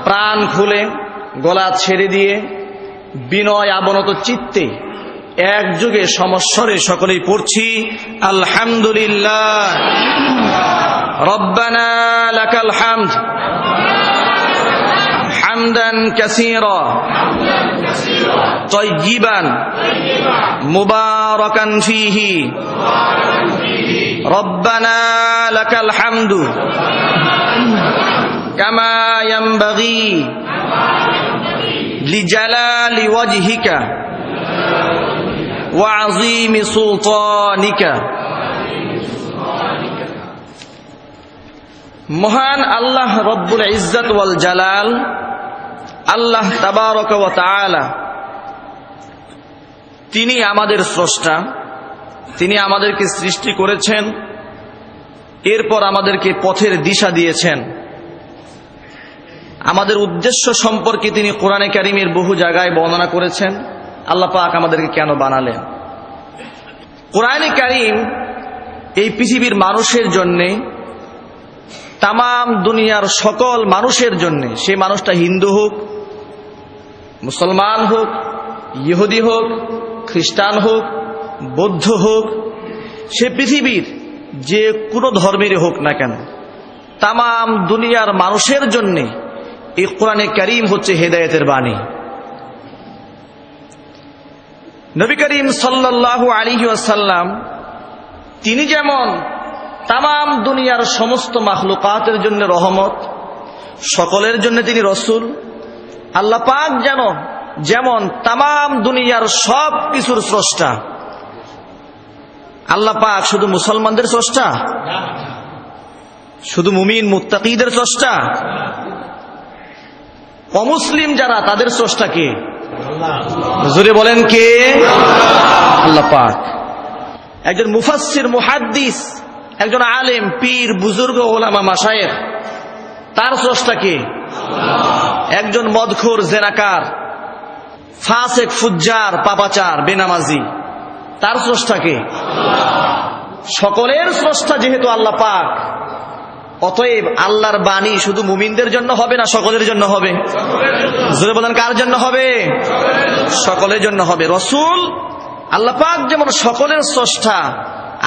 প্রাণ খুলে গলা ছেড়ে দিয়ে বিনয় আবনত চিত্তে একযোগে সমস্বরে সকলেই পড়ছি আলহামদুলিল্লাহ রব্বানা লাকাল হামদ হামদান কাসীরা তাইয়িবান মুবারাকান ফীহি রব্বানা লাকাল হামদু কামা ইয়ানবাগী লিজালালি ওয়াজহিকা ওয়া আযীমি সুলতানিকা। মহান আল্লাহ রব্বুল ইজ্জত ওয়াল জালাল আল্লাহ তাবারক ওয়া তাআলা, তিনি আমাদের স্রষ্টা, তিনি আমাদেরকে সৃষ্টি করেছেন, এরপর আমাদেরকে পথের দিশা দিয়েছেন। আমাদের উদ্দেশ্য সম্পর্কে তিনি কোরআনে কারীমের বহু জায়গায় বর্ণনা করেছেন। আল্লাহ পাক আমাদেরকে কেন বানালেন? কোরআনে কারীম এই পৃথিবীর মানুষের জন্যে, তামাম দুনিয়ার সকল মানুষের জন্যে, সে মানুষটা হিন্দু হোক, মুসলমান হোক, ইহুদি হোক, খ্রিস্টান হোক, বৌদ্ধ হোক, সে পৃথিবীর যে কোনো ধর্মের হোক না কেন, তামাম দুনিয়ার মানুষের জন্যে এই কোরআনে কারীম হচ্ছে হেদায়েতের বাণী। নবী করিম সাল্লাল্লাহু আলাইহি ওয়াসাল্লাম তিনি যেমন তামাম দুনিয়ার সমস্ত মাখলুকাতের জন্য রহমত, সকলের জন্য তিনি রসুল, আল্লাহ পাক যেমন তামাম দুনিয়ার সব কিছুর স্রষ্টা। আল্লাহ পাক শুধু মুসলমানদের স্রষ্টা, শুধু মুমিন মুত্তাকিদের স্রষ্টা, অমুসলিম যারা তাদের স্রষ্টা কে? জোরে বলেন কে? আল্লাহ পাক। একজন মুফাসসির, মুহাদ্দিস, একজন আলেম, পীর, বুজুর্গ, ওলামা, মাশায়েখ, তার স্রষ্টা কে? একজন মদখোর, জেনাকার, ফাসিক, ফুজ্জার, পাপাচার, বেনামাজি, তার স্রষ্টা কে? সকলের স্রষ্টা যেহেতু আল্লাহ পাক, অতএব আল্লাহর বাণী শুধু মুমিনদের জন্য হবে না সকলের জন্য হবে? জোরে বলেন কার জন্য হবে? সকলের জন্য হবে। রসুল, আল্লাহ পাক যেমন সকলের স্রষ্টা,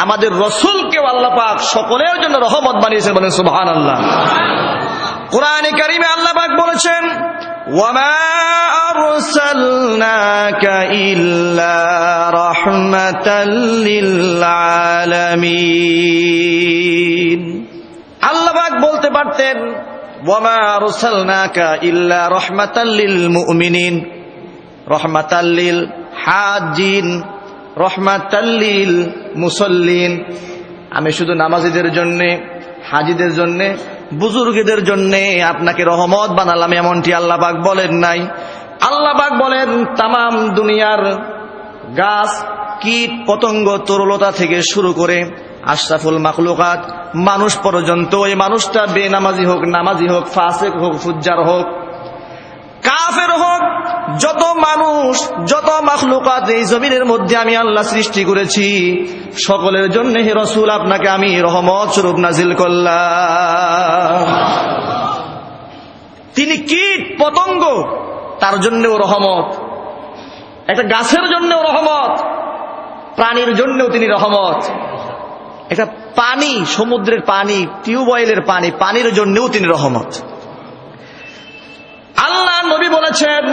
আমাদের রসুলকেও আল্লাহ পাক সকলের জন্য রহমত বানিয়েছেন। বলেন সুবহানাল্লাহ। কোরআনে কারীমে আল্লাহ পাক বলেছেন, ওয়ামা আরসালনাকা ইল্লা রাহমাতাল লিল আলামিন। আল্লাহ পাক বলতে পারতেন ওয়ামা আরসালনাকা ইল্লা রাহমাতাল লিল মুমিনিন, রাহমাতাল লিল হাজিন, রাহমাতাল লিল মুসাল্লিন। আমি শুধু নামাজীদের জন্য, হাজিদের জন্য, বুজুর্গদের জন্য আপনাকে রহমত বানালাম, এমনটি আল্লাহ পাক বলেন নাই। আল্লাহ পাক বলেন তামাম দুনিয়ার গাছ, কীট, পতঙ্গ, তরুলতা থেকে শুরু করে আশরাফুল মাখলুকাত মানুষ পর্যন্ত, ওই মানুষটা বেনামাজি হোক, নামাজি হোক, ফাসিক হোক, ফুজ্জার হোক, কাফের হোক, যত মানুষ, যত মাখলুকাত এই জমিনের মধ্যে আমি আল্লাহ সৃষ্টি করেছি, সকলের জন্য হে রাসূল আপনাকে আমি রহমত স্বরূপ নাজিল করলাম। তিনি কীট পতঙ্গ, তার জন্যও রহমত, একটা গাছের জন্যও রহমত, প্রাণীর জন্যও তিনি রহমত, একটা পানি, সমুদ্রের পানি, টিউবওয়েলের পানি, পানির জন্যও তিনি রহমত। আল্লাহ নবী বলেছেন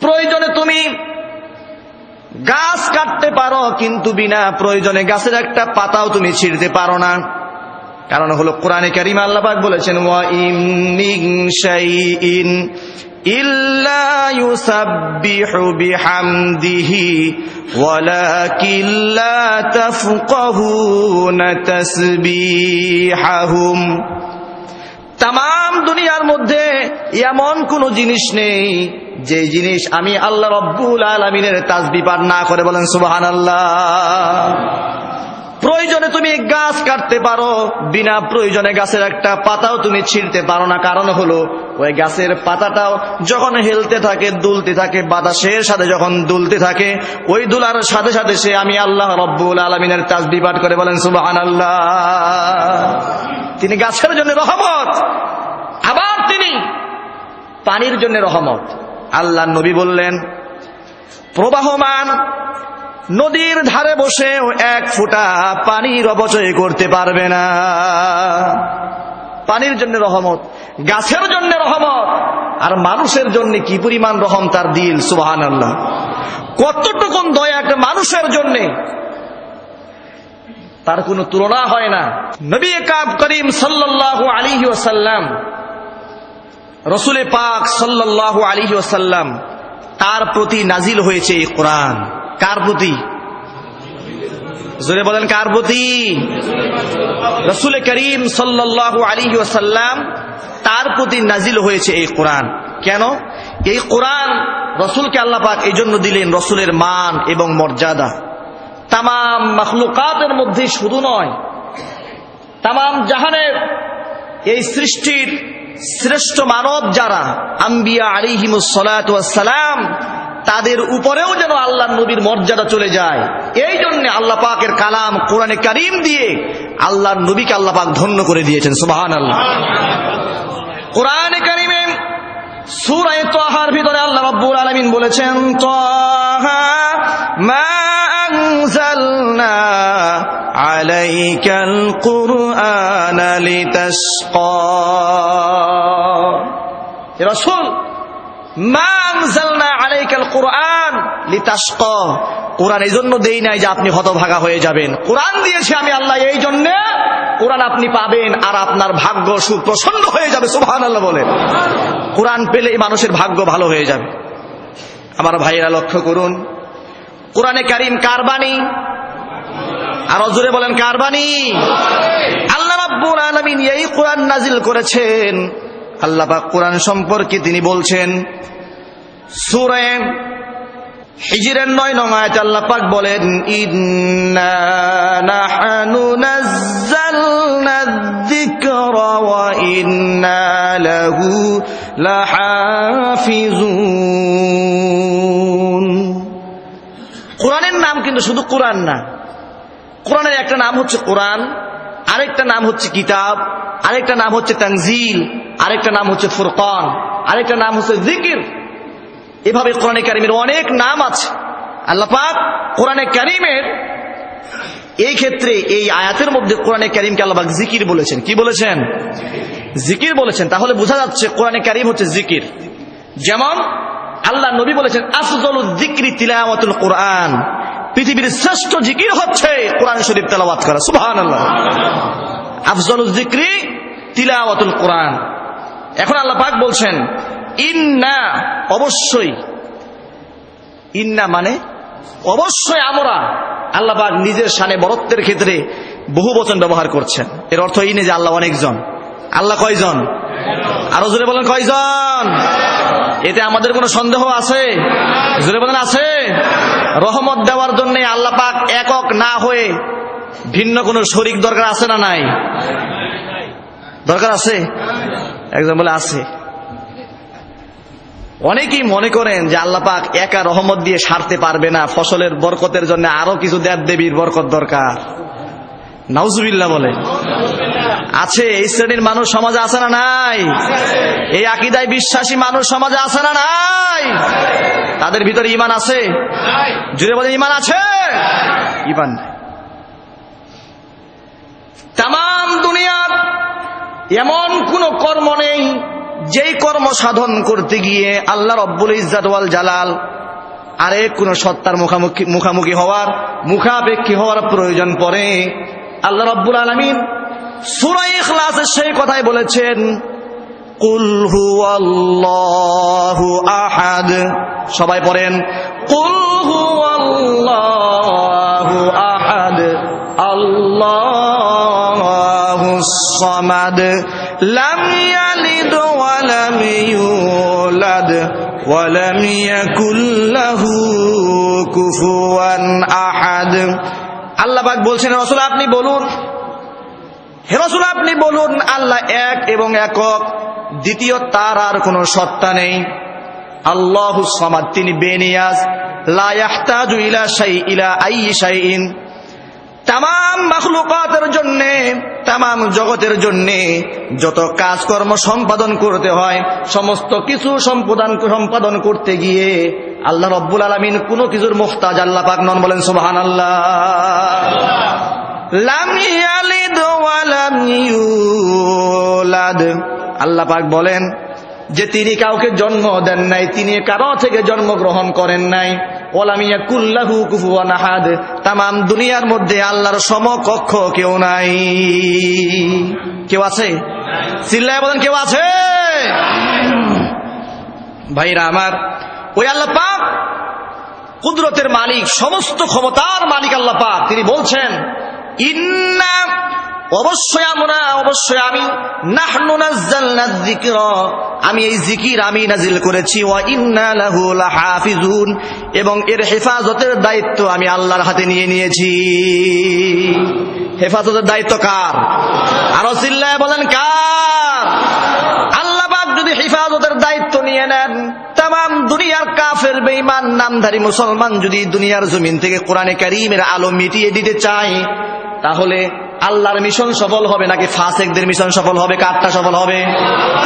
প্রয়োজনে তুমি গাছ কাটতে পারো, কিন্তু বিনা প্রয়োজনে গাছের একটা পাতাও তুমি ছিঁড়তে পারো না। কারণ হলো কোরআনে কারীমে আল্লাহ পাক বলেছেন, ওয়া ইন মিন শাইইন ইল্লা ইউসাব্বিহু বিহামদিহি ওয়ালাকিন লা তাফকাহুনা তাসবিহাহুম। তামাম দুনিয়ার মধ্যে এমন কোন জিনিস নেই যে জিনিস আমি আল্লাহ রব্বুল আলামিনের তাসবিহ পাঠ না করে। বলেন সুবহানাল্লাহ। প্রয়োজনে তুমি গাছ কাটতে পারো, বিনা প্রয়োজনে গাছের একটা পাতাও তুমি ছিঁড়তে পারো না। কারণ হলো ওই গাছের পাতাটাও যখন হেলতে থাকে, দুলতে থাকে, বাতাসের সাথে যখন দুলতে থাকে, ওই দুলার সাথে সাথে সে আমি আল্লাহ রব্বুল আলামিনের তাসবিহ পাঠ করে। বলেন সুবহানাল্লাহ। তিনি গাছের জন্য রহমত, আবার তিনি পানির জন্য রহমত। আল্লাহ নবী বললেন, প্রবাহমান নদীর ধারে বসেও এক ফোঁটা পানির অপচয় করতে পারবে না। পানির জন্য রহমত, গাছের জন্য রহমত, আর মানুষের জন্য কি পরিমাণ রহম তার দিল, সুবহানাল্লাহ। কতটুকুন দয়া একটা মানুষের জন্য, তার কোনো তুলনা হয় না। নবী করিম সাল্লাল্লাহু আলাইহি ওয়াসাল্লাম, রাসূল পাক সাল্লাল্লাহু আলাইহি ওয়াসাল্লাম, তার প্রতি নাজিল হয়েছে এই কোরআন। কার প্রতি? জোরে বলেন, কার প্রতি? রাসূল করিম সাল্লাল্লাহু আলাইহি ওয়াসাল্লাম, তার প্রতি নাজিল হয়েছে এই কোরআন। কেন? এই কোরআন রাসূলকে আল্লাহ পাক এই জন্য দিলেন, রাসূলের মান এবং মর্যাদা তামাম মাখলুকাতের মধ্যে শুধু নয়, তামাম জাহানের এই সৃষ্টির শ্রেষ্ঠ মানব যারা আম্বিয়া আলাইহিমুস সালাতু ওয়াস সালাম, তাদের উপরেও যেন আল্লাহর নবীর মর্যাদা চলে যায়। এই জন্য আল্লাহ পাকের কালাম কোরআনে কারীম দিয়ে আল্লাহর নবীকে আল্লাহ পাক ধন্য করে দিয়েছেন, সুবহানাল্লাহ। কোরআনে কারীমে সূরা তাহার ভিতরে আল্লাহ রাব্বুল আলামিন বলেছেন, তাহা মা আনজালনা আলাইকাল কুরআনা লিতাশকা। হে রাসূল, মা আনজালনা আলাইকাল কুরআন লিতাশকা, কোরআন এই জন্য দেই নাই যে আপনি হতভাগা হয়ে যাবেন। কোরআন দিয়েছি আমি আল্লাহ এই জন্য, কোরআন আপনি পাবেন আর আপনার ভাগ্য সুপ্রসন্ন হয়ে যাবে, সুবহানাল্লাহ বলেন। কোরআন পেলে মানুষের ভাগ্য ভালো হয়ে যাবে। আমার ভাইয়েরা লক্ষ্য করুন, কোরআনে কারীম কার বাণী? আর জোরে বলেন, কার বাণী? আল্লাহ রাব্বুল আলামিন এই কোরআন নাজিল করেছেন। আল্লাহ পাক কোরআন সম্পর্কে তিনি বলছেন, সূরা হিজরের 9 নং আয়াতে আল্লাহ পাক বলেন, ইন্না নাহনু নাযালনা যিকরা ওয়া ইন্না লাহু লাহাফিজুন। কোরআনের নাম কিন্তু শুধু কোরআন না, কোরআনের একটা নাম হচ্ছে কোরআন, আরেকটা নাম হচ্ছে কিতাব, আরেকটা নাম হচ্ছে তানজিল, আরেকটা নাম হচ্ছে ফুরকান, আরেকটা নাম হচ্ছে জিকির। এভাবে কোরআনে কারীমের অনেক নাম আছে। আল্লাহ পাক কোরআনে কারীমের এই ক্ষেত্রে এই আয়াতের মধ্যে কোরআনে কারীমকে আল্লাহ পাক জিকির বলেছেন। কি বলেছেন? জিকির বলেছেন। তাহলে বোঝা যাচ্ছে কোরআনে কারীম হচ্ছে জিকির। যেমন আল্লাহ নবী বলেছেন, আফজালুয যিকরি তিলাওয়াতুল কোরআন, পৃথিবীর শ্রেষ্ঠ জিকির হচ্ছে কোরআন শরীফ তেলাওয়াত করা, সুবহানাল্লাহ। আফজালুয যিকরি তিলাওয়াতুল কোরআন। এখন আল্লাহ পাক বলছেন, ইন্না, অবশ্যই। ইন্না মানে অবশ্যই আমরা। আল্লাহ পাক নিজের শানে বরত্বের ক্ষেত্রে বহু বচন ব্যবহার করছেন। এর অর্থ এই নয় যে আল্লাহ অনেকজন। আল্লাহ কয়জন? আরো জোরে বলেন, কয়জন? এতে আমাদের কোনো সন্দেহ আছে? জোরে বলেন, আছে? রহমত দেওয়ার জন্য আল্লাহ পাক একক না হয়ে ভিন্ন কোনো শরীক দরকার আছে না নাই? দরকার আছে? একজন বলে আছে। অনেকেই মনে করেন যে আল্লাহ পাক একা রহমত দিয়ে সারতে পারবে না, ফসলের বরকতের জন্য আরো কিছু দেব-দেবীর বরকত দরকার। নাউজুবিল্লাহ বলে। আছে, এই শ্রেণীর মানুষ সমাজে আছে না নাই? এই আকীদায় বিশ্বাসী মানুষ সমাজে আছে না নাই? তাদের ভিতরে ঈমান আছে? জুড়ে বলেন, ঈমান আছে? ঈমান নাই। তামাম দুনিয়ার এমন কোন কর্ম নেই যেই কর্ম সাধন করতে গিয়ে আল্লাহ রব্বুল ইজ্জত ওয়াল জালাল আরেক কোন সত্তার মুখামুখি হওয়ার, মুখাপেক্ষী হওয়ার প্রয়োজন পড়ে। আল্লাহ রব্বুল আলামিন সূরা ইখলাসের সেই কথাই বলেছেন, কুল হুয়াল্লাহু আহাদ। সবাই পড়েন, কুল হুয়াল্লাহু আহাদ, আল্লাহুস সামাদ, লাম ইয়ালিদ ওয়া লাম ইউলাদ ওয়া লাম ইয়াকুল লাহু কুফুয়ান আহাদ। আল্লাহ পাক বলছেন, রাসূল আপনি বলুন, হে রাসূল আপনি বলুন, আল্লাহ এক এবং একক, দ্বিতীয় তার আর কোনো সত্তা নেই। আল্লাহুস সামাদ, তিনি বেনিয়াজ, লা ইয়াহতাজু ইলা শাইইন, তামাম মাখলুকাতের জন্য তামাম জগতের জন্য যত কাজকর্ম সম্পাদন করতে হয় সমস্ত কিছু সম্পাদন করতে গিয়ে আল্লাহ রব্বুল আলামিন কোনো কিছুর মুহতাজ আল্লাহ পাক নন। বলেন সুবহানাল্লাহ। লাম ইয়ালিদ ওয়া লাম ইউলাদ, আল্লাহ পাক বলেন যে তিনি কাউকে জন্ম দেন নাই, তিনি কারো থেকে জন্মগ্রহণ করেন নাই। ওয়ালাম ইয়াকুল লাহু কুফুয়ান আহাদ, তামাম দুনিয়ার মধ্যে আল্লাহর সমকক্ষ কেউ নাই। কেউ আছে? চিল্লায় বলেন কেউ আছে? ভাইরা আমার, ওই আল্লাহ পাক কুদরতের মালিক, সমস্ত ক্ষমতার মালিক আল্লাহ পাক, তিনি বলছেন ইন্না, অবশ্যই আমি নাহনু নাযালনা যিকরা, আমি এই জিকির আমি নাজিল করেছি, ওয়া ইন্না লাহু লাহাফিজুন, এবং এর হেফাজতের দায়িত্ব আমি আল্লাহর হাতে নিয়ে নিয়েছি। হেফাজতের দায়িত্ব কার? আরো চিল্লায় বলেন কার? আল্লাহ পাক যদি হেফাজতের দায়িত্ব নিয়ে নেন, তামাম দুনিয়ার কাফের বেঈমান নামধারী মুসলমান যদি দুনিয়ার জমিন থেকে কোরআনে কারীমের আলো মিটিয়ে দিতে চায়, তাহলে আল্লাহর মিশন সফল হবে নাকি ফাসিকদের মিশন সফল হবে? কারটা সফল হবে?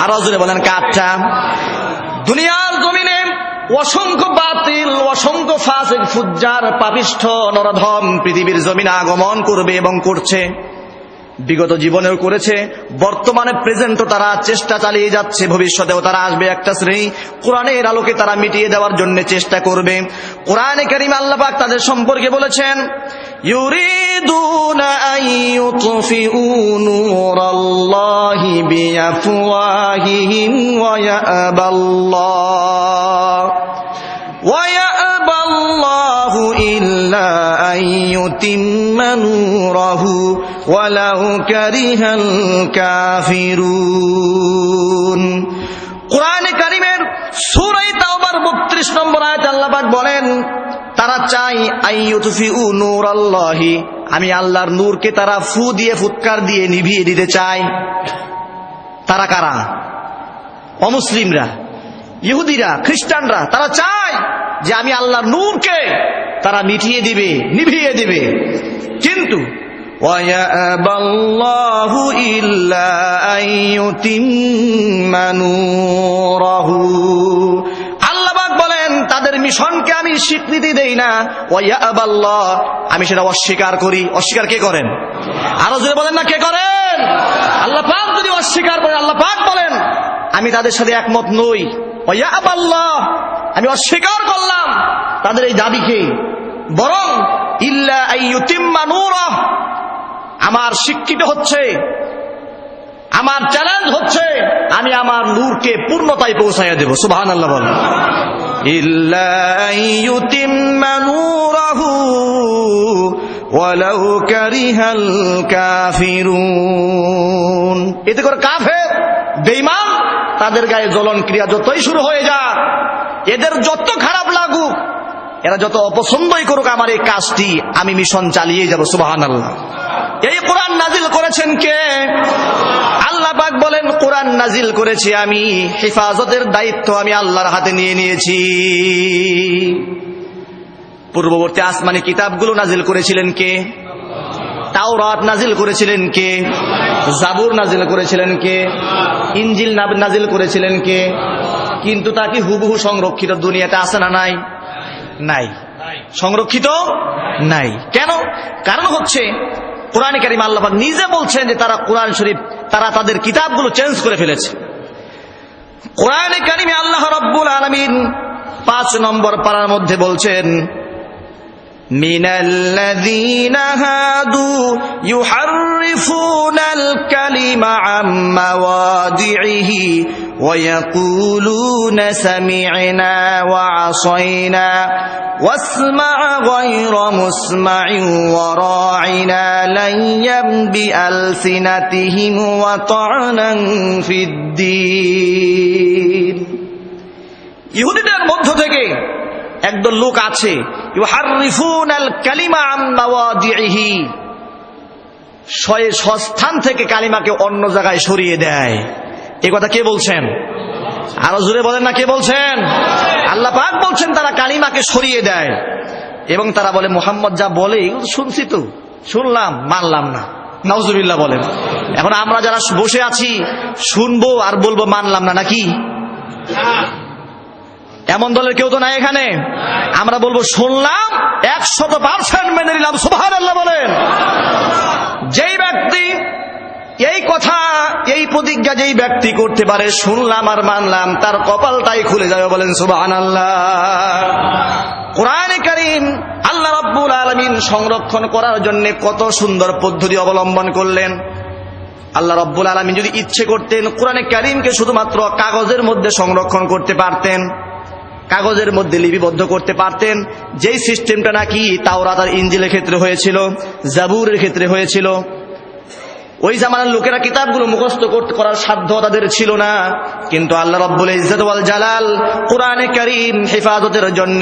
আরো জোরে বলেন কারটা? দুনিয়ার জমিনে অসংখ্য বাতিল, অসংখ্য ফাসিক, ফুজ্জার, পাপিষ্ঠ, নরধম পৃথিবীর জমিনে আগমন করবে এবং করছে। বিগত জীবনেও করেছে, বর্তমানে প্রেজেন্টও তারা চেষ্টা চালিয়ে যাচ্ছে, ভবিষ্যতেও তারা আসবে। একটা শ্রেণী কোরআনের আলোকে তারা মিটিয়ে দেওয়ার জন্য চেষ্টা করবে। কোরআনে কারীমে আল্লাহ পাক তাদের সম্পর্কে বলেছেন ইউরিদুনা আন ইউতফিউ নূরাল্লাহি বিআফওয়াহিহিম ওয়া ইয়াবাল্লাহু ইল্লা আন ইউতিম্মা নূরাহু ওয়ালাউ কারিহাল কাফিরুন। কোরআনে কারীমের সূরা তাওবার 32 নম্বর আয়াতে আল্লাহ পাক বলেন তারা চায় আইয়ুতফিউ নূরাল্লাহি, আমি আল্লাহর নূরকে তারা ফু দিয়ে, ফুৎকার দিয়ে নিভিয়ে দিতে চায়। তারা কারা? অমুসলিমরা, ইহুদিরা, খ্রিস্টানরা। তারা চায় যে আমি আল্লাহর নূরকে তারা মিটিয়ে দিবে, নিভিয়ে দিবে। কিন্তু ওয়ায়াবাল্লাহু ইল্লা আইয়ুতিম্মা নূরাহু, আল্লাহ পাক বলেন তাদের মিশনকে আমি স্বীকৃতি দেই না। ওয়ায়াবাল্লাহ, আমি সেটা অস্বীকার করি। অস্বীকার কে করেন? আরো জোরে বলেন না কে করেন? আল্লাহ পাক যদি অস্বীকার করেন, আল্লাহ পাক বলেন আমি তাদের সাথে একমত নই। ওয়ায়াবাল্লাহ, আমি অস্বীকার করলাম তাদের এই দাবিকে। বরং ইল্লা আইয়ুতিম্মা নূরাহ, আমার স্বীকৃতি হচ্ছে, আমার চ্যালেঞ্জ হচ্ছে আমি আমার নূরকে পূর্ণতায় পৌঁছাইয়া দেব। সুবহানাল্লাহ বলেন। ইল্লা আইয়ুতিম্মা নূরাহু ওয়ালাউ কারিহাল কাফিরুন। এতে করে কাফের, বেঈমান, তাদের গায়ে জ্বলন ক্রিয়া যতই শুরু হয়ে যাক, এদের যত খারাপ লাগুক, এরা যত অপছন্দই করুক, আমার এই কাজটি আমি মিশন চালিয়ে যাব। সুবহানাল্লাহ। এই কোরআন নাজিল করেছেন কে? আল্লাহ পাক বলেন কোরআন নাজিল করেছি আমি, হেফাজতের দায়িত্ব আমি আল্লাহর হাতে নিয়ে নিয়েছি। পূর্ববর্তী আসমানি কিতাবগুলো নাজিল করেছিলেন কে? তাওরাত নাজিল করেছিলেন কে? জাবুর নাজিল করেছিলেন কে? ইনজিল নাজিল করেছিলেন কে? কিন্তু তা কি হুবহু সংরক্ষিত দুনিয়াতে আছে না নাই? নাই, সংরক্ষিত নাই। কেন? কারণ হচ্ছে কোরআনে কারীমে আল্লাহ পাক নিজে বলছেন যে তারা কোরআন শরীফ, তারা তাদের কিতাবগুলো চেঞ্জ করে ফেলেছে। কোরআনে কারীমে আল্লাহ রাব্বুল আলামিন 5 নম্বর পারার মধ্যে বলছেন মিনাল্লাযীনা হাদু ইউহাররিফুনাল কালিমা আম মাওয়াদিহি ওয়া ইয়াকুলুনা সামি'না ওয়া আসাইনা ওয়াসমা' গায়রা মুসমা'in ওয়া রা'িনা লাইয়াম বিআলসিনাতিহিম ওয়া তা'নান ফিদ্দীন। ইহুদিদের মধ্য থেকে একদল লোক আছে ইউহাররিফুনাল কালিমা আম মাওয়াদিহি, স্থান থেকে কালিমাকে অন্য জায়গায় সরিয়ে দেয়। এই কথা কে বলছেন? আরো জোরে বলেন না কে বলছেন? আল্লাহ পাক বলছেন তারা কালিমাকে সরিয়ে দেয় এবং তারা বলে মুহাম্মদ যা বলে এগুলো শুনছি তো, শুনলাম, মানলাম না। নাউজুবিল্লাহ বলেন। এখন আমরা যারা বসে আছি শুনবো আর বলবো মানলাম না, নাকি? এমন দলের কেউ তো নাই এখানে। আমরা বলবো শুনলাম, 100% মেনে নিলাম। সুবহানাল্লাহ বলেন। যেই ব্যক্তি এই কথা, এই প্রতিজ্ঞা যেই ব্যক্তি করতে পারে, শুনলাম আর মানলাম, তার কপালটাই খুলে যাবে, বলেন সুবহানাল্লাহ। কোরআনে কারীম আল্লাহ রাব্বুল আলামিন সংরক্ষণ করার জন্য কত সুন্দর পদ্ধতি অবলম্বন করলেন। আল্লাহ রাব্বুল আলামিন যদি ইচ্ছে করতেন কোরআনে কারীমকে শুধুমাত্র কাগজের মধ্যে সংরক্ষণ করতে পারতেন, কাগজের মধ্যে লিপিবদ্ধ করতে পারতেন, যেই সিস্টেমটা নাকি তাওরাত আর ইনজিলের ক্ষেত্রে হয়েছিল, জাবুরের ক্ষেত্রে হয়েছিল। ওই জামানার লোকেরা কিতাবগুলো মুখস্থ করার সাধ্য তাদের ছিল না, কিন্তু আল্লাহ রাব্বুল ইজ্জত ওয়াল জালাল কোরআনে কারীম হেফাজতের জন্য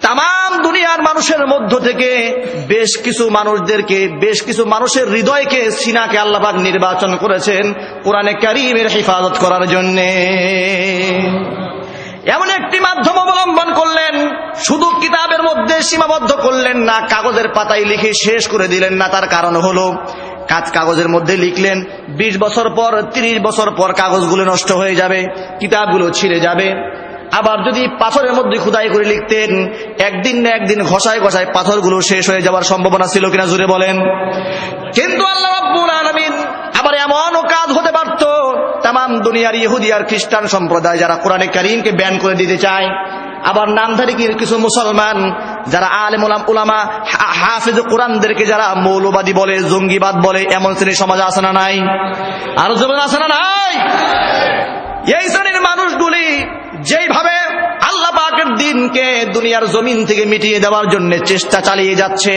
তাম দুনিয়ার মানুষের মধ্য থেকে বেশ কিছু মানুষদেরকে, বেশ কিছু মানুষের হৃদয়কে, সিনাকে আল্লাহ পাক নির্বাচন করেছেন কোরআনে কারীমের হেফাজত করার জন্য। এমন একটি মাধ্যম অবলম্বন করলেন, শুধু কিতাবের মধ্যে সীমাবদ্ধ করলেন না, কাগজের পাতায় লিখে শেষ করে দিলেন না। তার কারণ হলো কাগজের মধ্যে লিখলেন, 20 বছর পর, 30 বছর পর কাগজগুলো নষ্ট হয়ে যাবে, কিতাবগুলো ছিঁড়ে যাবে। আবার যদি পাথরের মধ্যে খোদাই করে লিখতেন, একদিন না একদিন ঘষায় ঘষায় পাথরগুলো শেষ হয়ে যাওয়ার সম্ভাবনা ছিল কিনা জুড়ে বলেন। কিন্তু আল্লাহ রাব্বুল আলামিন আবার এমনও কাজ হতে পারত, তাম দুনিয়ার ইহুদি আর খ্রিস্টান সম্প্রদায় যারা কোরআনে কারীমকে ব্যান করে দিতে চায়, আবার নামধারী কিছু মুসলমান যারা আলেম উলামা হাফেজ কোরআনদেরকে যারা মৌলবাদী বলে, জঙ্গিবাদ বলে, এমন শ্রেণীর সমাজে আছে না নাই? আর জমিন আছে না নাই? এই শ্রেণীর মানুষগুলি যেইভাবে আল্লাহ পাকের দ্বীনকে দুনিয়ার জমিন থেকে মিটিয়ে দেওয়ার জন্য চেষ্টা চালিয়ে যাচ্ছে,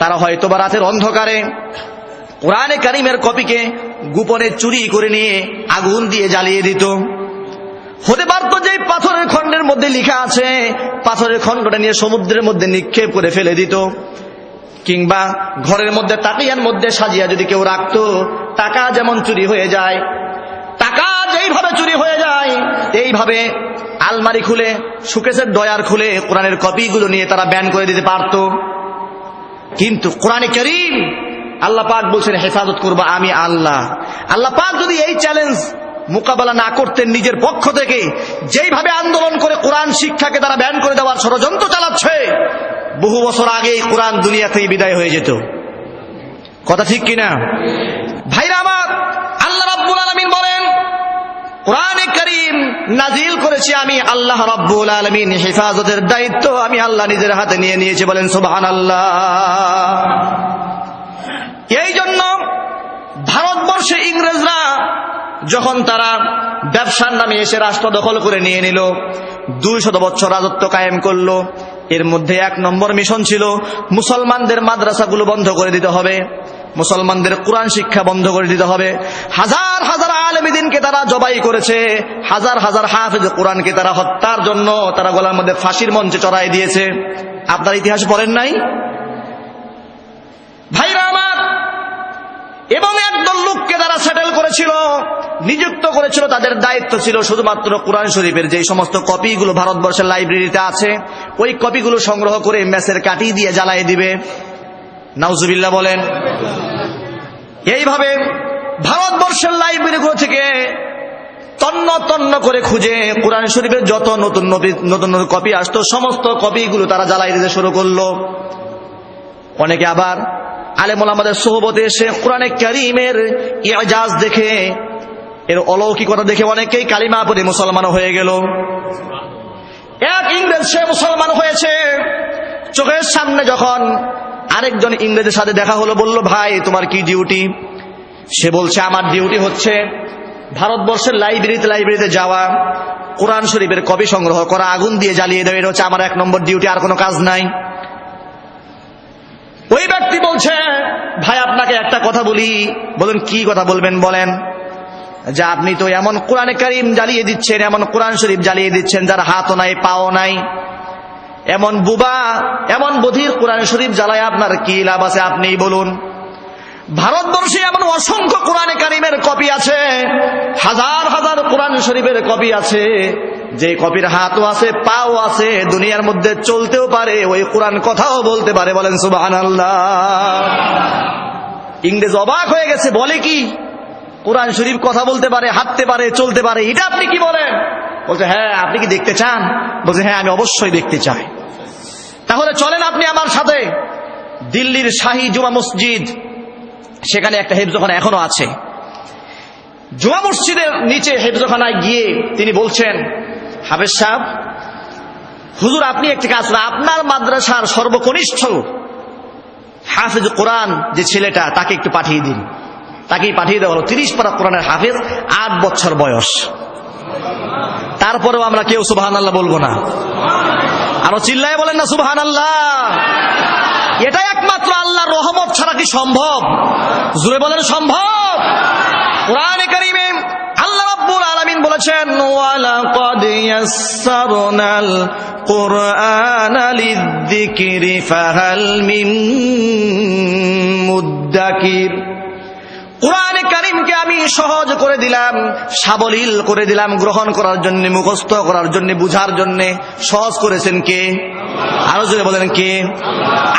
তারা হয়তো বা রাতের অন্ধকারে কোরআনে কারীমের কপিকে গোপনে চুরি করে নিয়ে আগুন দিয়ে জ্বালিয়ে দিত। হতে পারত যে পাথরের খণ্ডের মধ্যে লেখা আছে, পাথরের খণ্ডটা নিয়ে সমুদ্রের মধ্যে নিক্ষেপ করে ফেলে দিত, কিংবা ঘরের মধ্যে তাকিয়ার মধ্যে সাজিয়া যদি কেউ রাখতো, টাকা যেমন চুরি হয়ে যায়, টাকা যেইভাবে চুরি হয়ে যায়, এইভাবে আলমারি খুলে, সুকেসের ডয়ার খুলে কোরআনের কপিগুলো নিয়ে তারা ব্যান করে দিতে পারত। কিন্তু কোরআনে কারীম আল্লাহ পাক বলছেন হেফাজত করবো আমি আল্লাহ। আল্লাহ পাক যদি এই চ্যালেঞ্জ মোকাবেলা না করতেন নিজের পক্ষ থেকে, যেইভাবে আন্দোলন করে কোরআন শিক্ষাকে তারা ব্যান করে দেওয়ার ষড়যন্ত্র চালাচ্ছে, বহু বছর আগেই কোরআন দুনিয়া থেকে বিদায় হয়ে যেত। কথা ঠিক কিনা ভাইরা আমার? আল্লাহ রাব্বুল আলামিন বলেন, কোরআনে কারীম নাজিল করেছি আমি আল্লাহ রাব্বুল আলামিন, হেফাজতের দায়িত্ব আমি আল্লাহ নিজের হাতে নিয়ে নিয়েছি, বলেন সুবহানাল্লাহ। এই জন্য ভারতবর্ষে ইংরেজরা যখন তারা ব্যবসার নামে এসে রাষ্ট্র দখল করে নিয়ে নিল, 200 বছর রাজত্ব কায়েম করলো, এর মধ্যে 1 নম্বর মিশন ছিল মুসলমানদের মাদ্রাসাগুলো বন্ধ করে দিতে হবে, মুসলমানদের কোরআন শিক্ষা বন্ধ করে দিতে হবে। হাজার হাজার আলেম দ্বীনকে তারা জবাই করেছে, হাজার হাজার হাফেজ কোরআনকে তারা হত্যার জন্য তারা গলার মধ্যে ফাঁসির মঞ্চে চড়াই দিয়েছে। আপনার ইতিহাস পড়েন নাই ভাইরা আমার? এবং একদল লোককে তারা সেটেল করেছিল, নিযুক্ত করেছিল, তাদের দায়িত্ব ছিল শুধুমাত্র কোরআন শরীফের যে সমস্ত কপিগুলো ভারতবর্ষের লাইব্রেরিতে আছে, ওই কপিগুলো সংগ্রহ করে মেসের কাঠি দিয়ে জ্বালিয়ে দিবে। নাউজুবিল্লাহ বলেন। এইভাবে ভারতবর্ষের লাইব্রেরিগুলো থেকে তন্ন তন্ন করে খুঁজে কোরআন শরীফের যত নতুন নতুন কপি আসতো, সমস্ত কপিগুলো তারা জ্বালাই দিতে শুরু করলো। অনেকে আবার আলেম ওলামাদের সোহবতে এসে কোরআনে কারীমের ইজাজ দেখে, এর অলৌকিকতা দেখে অনেকেই কালিমা পড়ে মুসলমান হয়ে গেল। এক ইংরেজ সে মুসলমান হয়েছে, চোখের সামনে যখন আরেকজন ইংরেজের সাথে দেখা হলো, বলল, ভাই তোমার কি ডিউটি? সে বলছে, আমার ডিউটি হচ্ছে ভারতবর্ষের লাইব্রেরিতে যাওয়া, কোরআন শরীফের কপি সংগ্রহ করা, আগুন দিয়ে জ্বালিয়ে দেওয়া, এটা হচ্ছে আমার 1 নম্বর ডিউটি, আর কোনো কাজ নাই। ওই ব্যক্তি বলছে, ভাই আপনাকে একটা কথা বলি। বলেন, কি কথা বলবেন বলেন। যে আপনি তো এমন কোরআনে কারীম জ্বালিয়ে দিচ্ছেন, এমন কোরআন শরীফ জ্বালিয়ে দিচ্ছেন যার হাতও নাই পাও নাই, এমন বুবা, এমন বধির কোরআন শরীফ জ্বালায় আপনার কি লাভ আছে আপনিই বলুন। ভারতবর্ষে এমন অসংখ্য কোরআনে কারীমের কপি আছে, হাজার হাজার কোরআন শরীফের কপি আছে, যে কপির হাতও আছে পাও আছে, দুনিয়ার মধ্যে চলতেও পারে, ওই কোরআন কথাও বলতে পারে, বলেন সুবহানাল্লাহ। ইংরেজ অবাক হয়ে গেছে, বলে কি কোরআন শরীফ কথা বলতে পারে, হাঁটতে পারে, চলতে পারে, এটা আপনি কি বলেন? বলছে হ্যাঁ, আপনি কি দেখতে চান? বলছে হ্যাঁ, আমি অবশ্যই দেখতে চাই। তাহলে চলেন আপনি আমার সাথে দিল্লির শাহী জুমা মসজিদ, সেখানে একটা হেফজখানা এখনো আছে। জুমা মসজিদের নিচে হেফজখানায় গিয়ে তিনি বলছেন, হাফেজ সাহেব, হুজুর আপনি একটি কাজ করেন, আপনার মাদ্রাসার সর্বকনিষ্ঠ হাফেজ কোরআন যে ছেলেটা, তাকে একটু পাঠিয়ে দিন। তাকেই পাঠিয়ে দেওয়া হলো। 30 পারা কোরআনের হাফেজ, 8 বছর বয়স। তারপরেও আমরা কেউ সুবহানাল্লাহ বলবো না। আরো চিল্লায় বলেন না সুবহানাল্লাহ। এটা একমাত্র আল্লাহর রহমত ছাড়া কি সম্ভব? জোরে বলেন সম্ভব। কোরআনে কারীমে আল্লাহ রাব্বুল আলামিন বলেছেন, ওয়ালাকাদ ইয়াসসারনাল কুরআনা লিযযিকরি ফাহাল মিন মুদ্দাকির। কোরআনে কারীমকে আমি সহজ করে দিলাম, সাবলীল করে দিলাম, গ্রহণ করার জন্য, মুখস্থ করার জন্য, বুঝার জন্য সহজ করেছেন কে? আরো জোরে বলেন কে?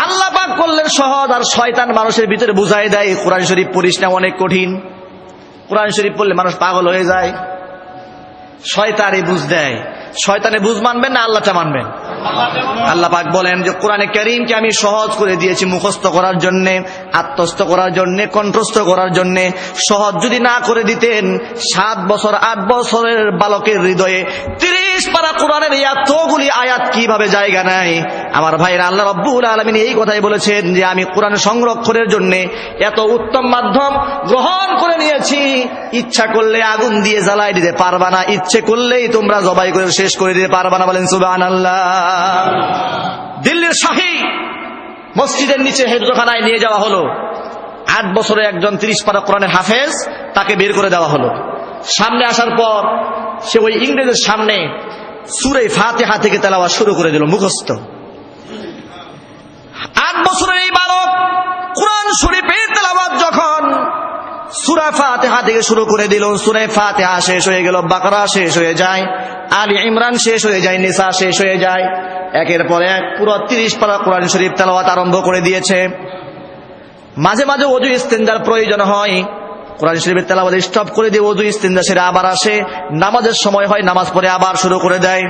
আল্লাহ পাক করলেন সহজ, আর শয়তান মানুষের ভিতরে বুঝাই দেয় কোরআন শরীফ পড়িস না, অনেক কঠিন। কোরআন শরীফ পড়লে মানুষ পাগল হয়ে যায়। শয়তানে বুঝ দেয়। শয়তানে বুঝ মানবেন না আল্লাহটা মানবেন? আল্লাহ পাক বলেন যে কোরআনে কারীমকে আমি সহজ করে দিয়েছি মুখস্থ করার জন্য, আত্মস্থ করার জন্য, কণ্ঠস্থ করার জন্য। সহজ যদি না করে দিতেন, 7 বছর 8 বছরের বালকের হৃদয়ে 30 পারা কোরআনের এতগুলি আয়াত কিভাবে জায়গা নেয়? আমার ভাইরা, আল্লাহ রাব্বুল আলামিন এই কথাই বলেছেন যে আমি কোরআন সংরক্ষণের জন্য এত উত্তম মাধ্যম গ্রহণ করে নিয়েছি। ইচ্ছা করলে আগুন দিয়ে জ্বালাই দিতে পারবা না, ইচ্ছে করলেই তোমরা জবাই করে শেষ করে দিতে পারবা না। বলেন সুবহানাল্লাহ। দিল্লির শাহী মসজিদের নিচে হেফজখানায় নিয়ে যাওয়া হলো। 8 বছরে একজন 30 পারা কোরআনের হাফেজ, তাকে বের করে দেওয়া হলো। সামনে আসার পর সে ওই ইংরেজের সামনে সূরা ফাতিহা থেকে তেলাওয়াত শুরু করে দিল, মুখস্থ। 8 বছরের এই বালক কোরআন শরীফের তেলাওয়াত যখন সূরা ফাতিহা থেকে শুরু করে দিল, সূরা ফাতিহা শেষ হয়ে গেল, বাকারা শেষ হয়ে যায়, আলী ইমরান শেষ হয়ে যায়, নিসা শেষ হয়ে যায়। একের পর এক পুরো 30 পারা কোরআন শরীফ তেলাওয়াত আরম্ভ করে দিয়েছে। মাঝে মাঝে ওযু ইস্তেনজার প্রয়োজন হয়, কোরআন শরীফের তেলাওয়াত স্টপ করে দিয়ে ওযু ইস্তেনজা সেরে আবার আসে, নামাজের সময় হয়, নামাজ পড়ে আবার শুরু করে দেয়।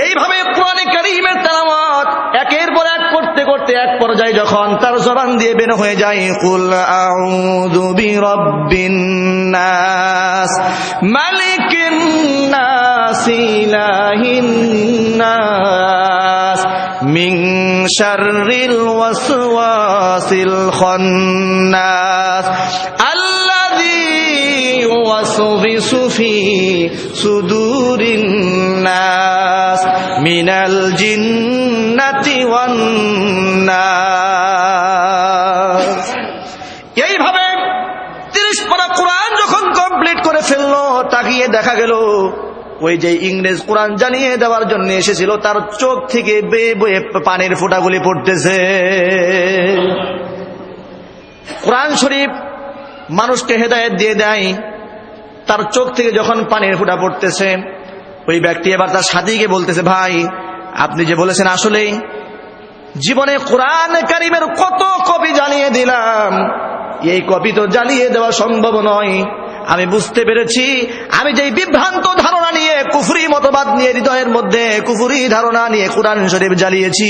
এইভাবে কোরআনে কারীমের তেলাওয়াত একের পর এক করতে করতে এক পর্যায়ে যখন তার জবান দিয়ে বের হয়ে যায়, কুল আউযু বিরাব্বিন নাস মালিকিন নাস ইলাহিন নাস মিন শাররিল ওয়াসওয়াসিল খান্নাস ওয়াসওয়াসু ফি সুদুরিন নাস মিনাল জিন্নাতি ওয়ান নাস। এইভাবে 30 পারা কোরআন যখন কমপ্লিট করে ফেললো, তাকিয়ে দেখা গেল ওই যে ইংরেজ কোরআন জানিয়ে দেওয়ার জন্য এসেছিল, তার চোখ থেকে বেয়ে বেয়ে পানির ফোঁটাগুলি পড়তেছে। কোরআন শরীফ মানুষকে হেদায়েত দিয়ে দেয়, তার চোখ থেকে যখন পানির ফোঁটা পড়তেছে, ওই ব্যক্তি এবার তার সাথীকে বলতেছে, ভাই আপনি যে বলেছেন আসলেই জীবনে কোরআন কারীমের কত কপি জ্বালিয়ে দিলাম, এই কপি তো জ্বালিয়ে দেওয়া সম্ভব নয়। আমি বুঝতে পেরেছি আমি যেই বিভ্রান্ত ধারণা নিয়ে, কুফরি মতবাদ নিয়ে, হৃদয়ের মধ্যে কুফরি ধারণা নিয়ে কোরআন শরীফ জ্বালিয়েছি,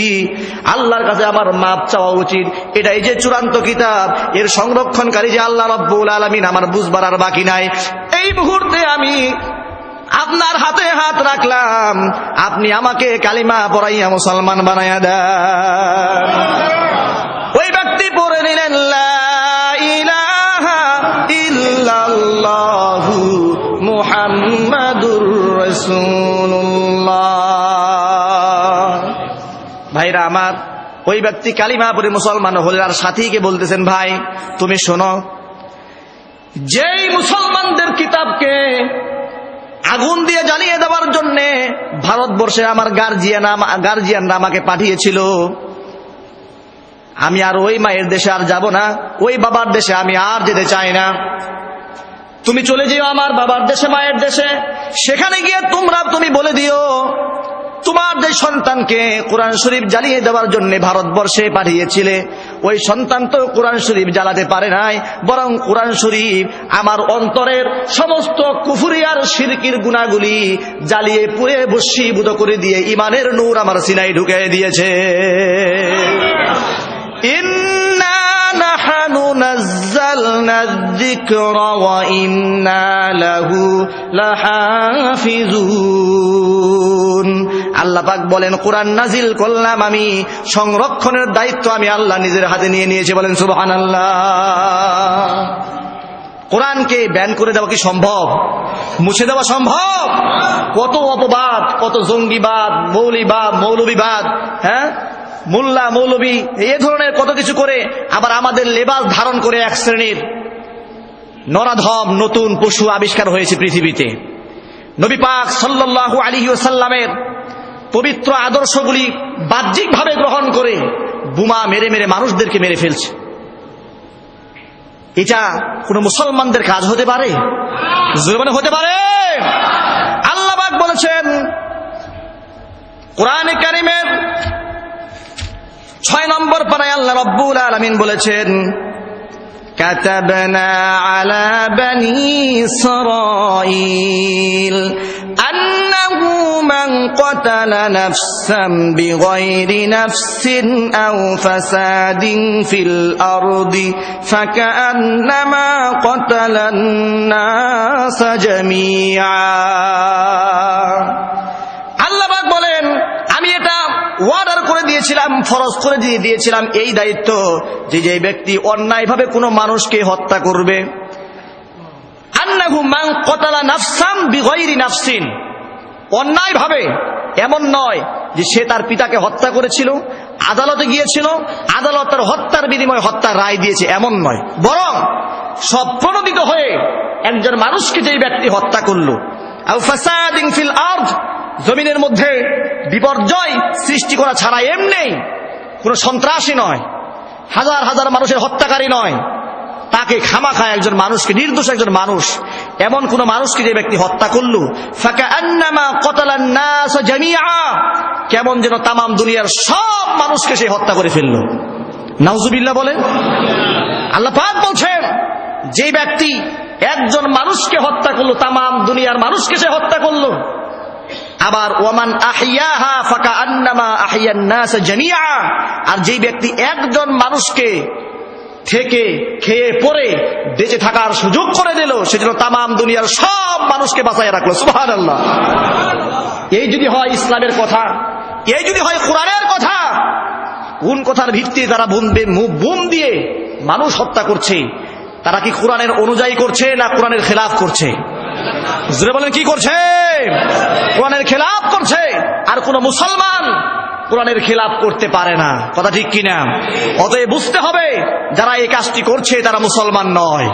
আল্লাহর কাছে আমার মাপ চাওয়া উচিত। এটাই যে চূড়ান্ত কিতাব, এর সংরক্ষণকারী যে আল্লাহ রাব্বুল আলামিন, আমার বুঝবার আর বাকি নাই। এই মুহূর্তে আমি আপনার হাতে হাত রাখলাম, আপনি আমাকে কালিমা পড়াইয়া মুসলমান বানাইয়া দেন। ওই ব্যক্তি পড়ে নিলেন লা ইলাহা ইল্লাল্লাহু মুহাম্মাদুর রাসূলুল্লাহ। ভাইরা আমার, ওই ব্যক্তি কালিমা পড়ে মুসলমান হলেন, আর সাথীকে বলতেছেন, ভাই তুমি শোনো, যেই মুসলমানদের কিতাবকে আগুন দিয়ে জ্বালিয়ে দেওয়ার জন্য ভারতবর্ষে আমার গার্জিয়ানরা আমাকে পাঠিয়েছিল, আমি আর ওই মায়ের দেশে আর যাব না, ওই বাবার দেশে আমি আর যেতে চাই না। তুমি চলে যেও আমার বাবার দেশে, মায়ের দেশে, সেখানে গিয়ে তুমি বলে দিও তোমার যে সন্তানকে কোরআন শরীফ জ্বালিয়ে দেওয়ার জন্য ভারতবর্ষে পাঠিয়েছিলে, ওই সন্তান তো কোরআন শরীফ জ্বালাতে পারে নাই, বরং কোরআন শরীফ আমার অন্তরের সমস্ত কুফরি আর শিরকির গুনাহগুলি জ্বালিয়ে পুড়ে ভস্মীভূত করে দিয়ে ইমানের নূর আমার সিনায় ঢুকিয়ে দিয়েছে। ইন্না নাহনু নাযালনা যিকরা ওয়া ইন্না লাহু লাহাফিজুন। আল্লাহ পাক বলেন, কোরআন নাজিল করলাম আমি, সংরক্ষণের দায়িত্ব আমি আল্লাহ নিজের হাতে নিয়ে নিয়েছি। বলেন সুবহানাল্লাহ। কোরআনকে ব্যান করে দেওয়া কি সম্ভব? মুছে দেওয়া সম্ভব? কত অপবাদ, কত জঙ্গিবাদ, মৌলবিবাদ, হ্যাঁ, মোল্লা মৌলবী এই ধরনের কত কিছু করে আবার আমাদের লেবাস ধারণ করে এক শ্রেণীর নরাধম নতুন পশু আবিষ্কার হয়েছে পৃথিবীতে। নবী পাক সাল্লাল্লাহু আলাইহি ওয়াসাল্লামের পবিত্র আদর্শগুলি বাহ্যিকভাবে গ্রহণ করে বোমা মেরে মেরে মানুষদেরকে মেরে ফেলছে। এটা কোন মুসলমানদের কাজ হতে পারে? জীবনে হতে পারে? আল্লাহ পাক বলেছেন কোরআনে কারীমের 6 নম্বর পারায় আল্লাহ রাব্বুল আলামিন বলেছেন, কাতাবনা আলা বনি ইসরাঈল আন্নাহু মান ক্বাতালা নাফসান বিগাইরি নাফসিন আও ফাসাদিন ফিল আরদি ফাকান্নামা ক্বাতালান নাস জামিআ। আল্লাহ পাক বলেন, আমি এটা ওয়ার্ডার করে দিয়েছিলাম, ফরজ করে দিয়েছিলাম এই দায়িত্ব যে যে ব্যক্তি অন্যায়ভাবে কোনো মানুষকে হত্যা করবে, আন্নাহু মান ক্বাতালা নাফসান বিগাইরি নাফসিন, অন্যায়ভাবে, এমন নয় যে সে তার পিতাকে হত্যা করেছিল, আদালতে গিয়েছিল, আদালত তার হত্যার বিনিময়ে হত্যার রায় দিয়েছে, এমন নয়, বরং সব প্রণোদিত হয়ে একজন মানুষকে যেই ব্যক্তি হত্যা করলো, আও ফাসাদিন ফিল আরদ, জমিনের মধ্যে বিপর্যয় সৃষ্টি করা ছাড়া, এমনি কোন সন্ত্রাসী নয়, হাজার হাজার মানুষের হত্যাকারী নয়, তাকে খামাখা একজন মানুষকে, নির্দোষ একজন মানুষ, এমন কোন মানুষকে যে ব্যক্তি হত্যা করলো, ফাকান্নামা ক্বাতালান নাস জামিআ, কেমন যেন তামাম দুনিয়ার সব মানুষকে সে হত্যা করে ফেললো। নাউজুবিল্লাহ বলেন। আল্লাহ পাক বলছেন, যে ব্যক্তি একজন মানুষকে হত্যা করলো, তামাম দুনিয়ার মানুষকে সে হত্যা করলো। আবার ওয়ামান আহইয়াহা ফাকান্নামা আহইয়ান নাস জামিআ, আর যেই ব্যক্তি একজন মানুষকে থেকে খেয়ে পরে বেঁচে থাকার সুযোগ করে দিল, সেজন্য তামাম দুনিয়ার সব মানুষকে বাঁচায় রাখলো। সুবহানাল্লাহ। এই যদি হয় ইসলামের কথা, এই যদি হয় কোরআনের কথা, কোন কথার ভিত্তিতে তারা বোম দিয়ে মানুষ হত্যা করছে? তারা কি কোরআনের অনুযায়ী করছে না কোরআনের খেলাফ করছে? জোরে বলেন, কি করছে? কোরআনের খেলাফ করছে। আর কোন মুসলমান কোরআনের খেলাফ করতে পারে না, কথা ঠিক কিনা? অতএব বুঝতে হবে, যারা এই কাজটি করছে তারা মুসলমান নয়।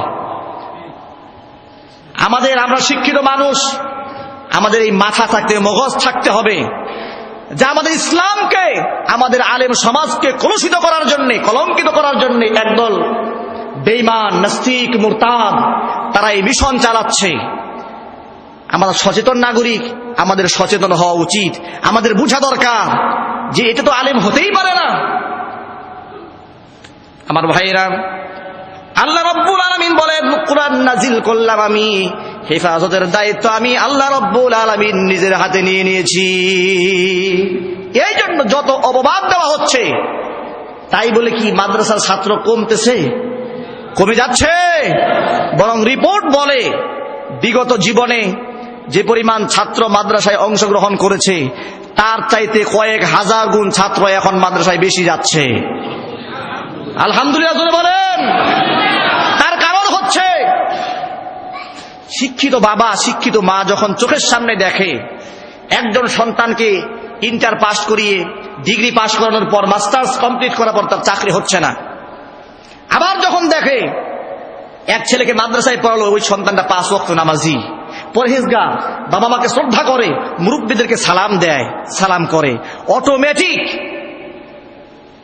আমরা শিক্ষিত মানুষ, আমাদের এই মাথা থাকতে, মগজ থাকতে হবে যে আমাদের ইসলামকে, আমাদের আলেম সমাজকে কলুষিত করার জন্য, কলঙ্কিত করার জন্য একদল বেঈমান, নাস্তিক, মুরতাদ তারা এই মিশন চালাচ্ছে। আমরা সচেতন নাগরিক, আমাদের সচেতন হওয়া উচিত। আমাদের বোঝা দরকার যে এটা তো আলেম হতেই পারে না। আমার ভাইরা, আল্লাহ রাব্বুল আলামিন বলেন, কোরআন নাজিল করলাম আমি, হেফাজতের দায়িত্ব আমি আল্লাহ রাব্বুল আলামিন নিজের হাতে নিয়ে নিয়েছি। এই জন্য যত অপবাদ দেওয়া হচ্ছে, তাই বলে কি মাদ্রাসার ছাত্র কমতেছে? কমে যাচ্ছে? বরং রিপোর্ট বলে বিগত জীবনে যে পরিমাণ ছাত্র মাদ্রাসায় অংশগ্রহণ করেছে, তার চাইতে কয়েক হাজার গুণ ছাত্র এখন মাদ্রাসায় বেশি যাচ্ছে। আলহামদুলিল্লাহ জোরে বলেন। তার কারণ হচ্ছে শিক্ষিত বাবা, শিক্ষিত মা যখন চোখের সামনে দেখে একজন সন্তানকে ইন্টার পাস করিয়ে, ডিগ্রি পাস করানোর পর, মাস্টার্স কমপ্লিট করার পর তার চাকরি হচ্ছে না, আবার যখন দেখে এক ছেলেকে মাদ্রাসায় পড়ালো, ওই সন্তানটা 5 ওয়াক্ত নামাজি, পরহেজগার, বাবা মাকে শ্রদ্ধা করে, মুরব্বীদেরকে সালাম দেয়, সালাম করে, অটোমেটিক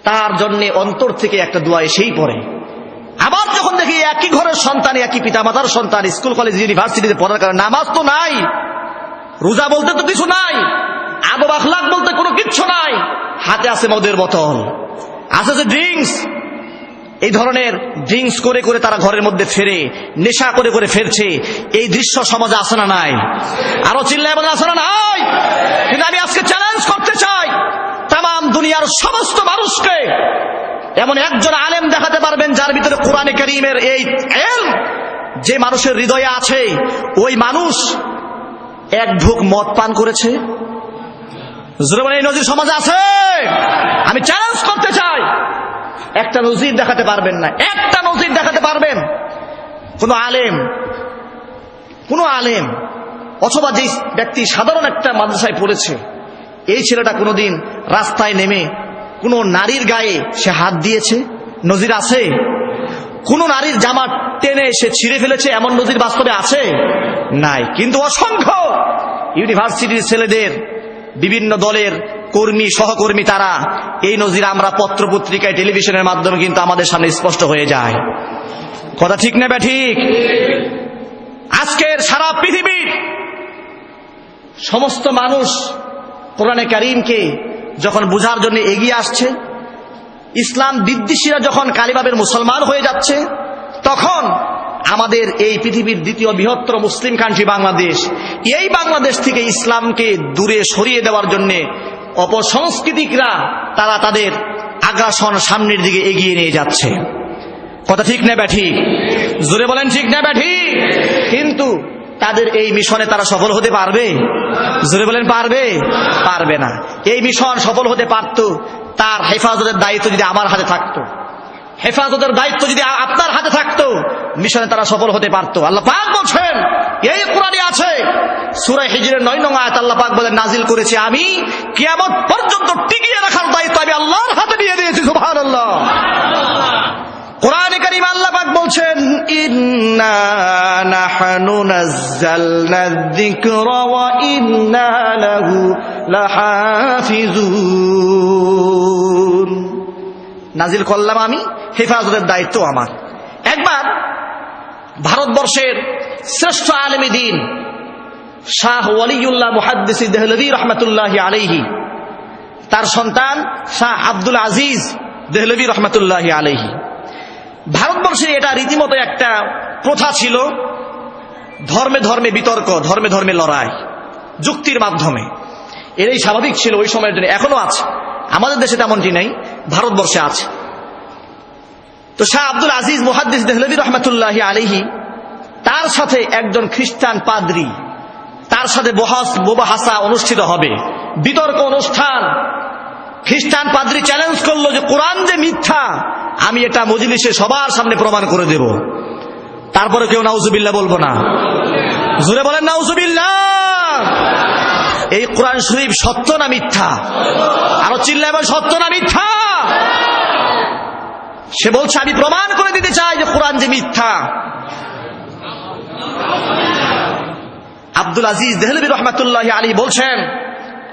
তার জন্য অন্তর থেকে একটা দোয়া এসেই পড়ে। আবার যখন দেখি একই ঘরের সন্তান, একই পিতামাতার সন্তান স্কুল কলেজ ইউনিভার্সিটিতে পড়ার কারণে নামাজ তো নাই, রোজা বলতে তো কিছু নাই, আদব আখলাক বলতে কোনো কিচ্ছু নাই, হাতে আছে মদের বোতল, আছে যে ড্রিঙ্কস, এই ধরনের ড্রিঙ্কস করে করে তারা ঘরের মধ্যে ফেরে, নেশা করে করে ফেরছে। এই দৃশ্য সমাজে আসে না নাই? আরো চিল্লায় বলেন আসে না নাই? কিন্তু আমি আজকে চ্যালেঞ্জ করতে চাই তাম দুনিয়ার সমস্ত মানুষকে, এমন একজন আলেম দেখাতে পারবেন যার ভিতরে কোরআনে কারীমের এই ইলম যে মানুষের হৃদয়ে আছে, ওই মানুষ এক ঢোক মদ পান করেছে? এই নজির সমাজে আছে? আমি চ্যালেঞ্জ করতে চাই, একটা নজির দেখাতে পারবেন না? একটা নজির দেখাতে পারবেন? কোন আলেম অথবা যে ব্যক্তি সাধারণ একটা মাদ্রাসায় পড়েছে, এই ছেলেটা কোনোদিন রাস্তায় নেমে কোন নারীর গায়ে সে হাত দিয়েছে? নজির আছে? কোন নারীর জামা টেনে সে ছিঁড়ে ফেলেছে? এমন নজির বাস্তবে আছে? নাই। কিন্তু অসংখ্য ইউনিভার্সিটির ছেলেদের, বিভিন্ন দলের কর্মী সহকর্মী, তারা এই নজির আমরা পত্রপত্রিকায় টেলিভিশনের মাধ্যমে কিন্তু আমাদের সামনে স্পষ্ট হয়ে যায়। কথা ঠিক না ঠিক? আজকের সারা পৃথিবীর সমস্ত মানুষ কোরআনে কারীমকে যখন বুঝার জন্য এগিয়ে আসছে, ইসলাম বিদ্বেষীরা যখন কালিমাবের মুসলমান হয়ে যাচ্ছে, তখন আমাদের এই পৃথিবীর দ্বিতীয় বৃহত্তর মুসলিম কান্ট্রি বাংলাদেশ, এই বাংলাদেশ থেকে ইসলামকে দূরে সরিয়ে দেওয়ার জন্য অপসংস্কৃতিকরা তারা তাদের আগ্রাসন সামনের দিকে এগিয়ে নিয়ে যাচ্ছে। কথা ঠিক না ব্যাঠি? জোরে বলেন ঠিক না ব্যাঠি? কিন্তু তাদের এই মিশনে তারা সফল হতে পারবে? জোরে বলেন পারবে? পারবে না। এই মিশন সফল হতে পারত, তার হেফাজতের দায়িত্ব যদি আমার হাতে থাকতো, হেফাজতের দায়িত্ব যদি আপনার হাতে থাকতো, মিশনে তারা সফল হতে পারত। আল্লাহ পাক বলছেন, এই কোরআনে আছে সূরা হিজরের 9 নং আয়াত, আল্লাহ পাক বলেন নাজিল করেছি আমি, কিয়ামত পর্যন্ত টিকিয়ে রাখার দায়িত্ব আমি আল্লাহর হাতে দিয়ে দিয়েছি। সুবহানাল্লাহ। কোরআনে কারীমে আল্লাহ পাক বলছেন, ইন্না নাহনু নাযালনা যিকরা ওয়া ইন্না লাহু লাহাফিজুন। নাজিল করলাম আমি, হেফাজতের দায়িত্ব আমার। একবার ভারতবর্ষের শ্রেষ্ঠ আলেমে দ্বীন শাহ ওয়ালিউল্লাহ মুহাদ্দিস দেহলভী রহমাতুল্লাহি আলাইহি, তার সন্তান শাহ আব্দুল আজিজ দেহলভী রহমাতুল্লাহি আলাইহি, ভারতবর্ষে এটা রীতিমতো একটা প্রথা ছিল, ধর্মে ধর্মে বিতর্ক, ধর্মে ধর্মে লড়াই, যুক্তির মাধ্যমে। এরই স্বাভাবিক ছিল ওই সময়ের জন্য, এখনো আছে। আমাদের দেশে তেমনটি নাই, ভারতবর্ষে আছে। তো শাহ আব্দুল আজিজ মুহাদ্দিস দেহলভী রহমাতুল্লাহি আলাইহি, তার সাথে একজন খ্রিস্টান পাদ্রী, তার সাথে মুবাহাসা অনুষ্ঠিত হবে, বিতর্ক অনুষ্ঠান। খ্রিস্টান পাদ্রী চ্যালেঞ্জ করলো যে কোরআন যে মিথ্যা, আমি এটা মজলিসে সবার সামনে প্রমাণ করে দেব। তারপরে কেউ নাউজুবিল্লাহ বলবো না? জোরে বলেন নাউজুবিল্লাহ। এই কোরআন শরীফ সত্য না মিথ্যা? আরো চিল্লায় বলেন সত্য না মিথ্যা? সে বলছে আমি প্রমাণ করে দিতে চাই যে কোরআন যে মিথ্যা। আব্দুল আজিজ দেহলভী রহমাতুল্লাহি আলাইহি বলছেন,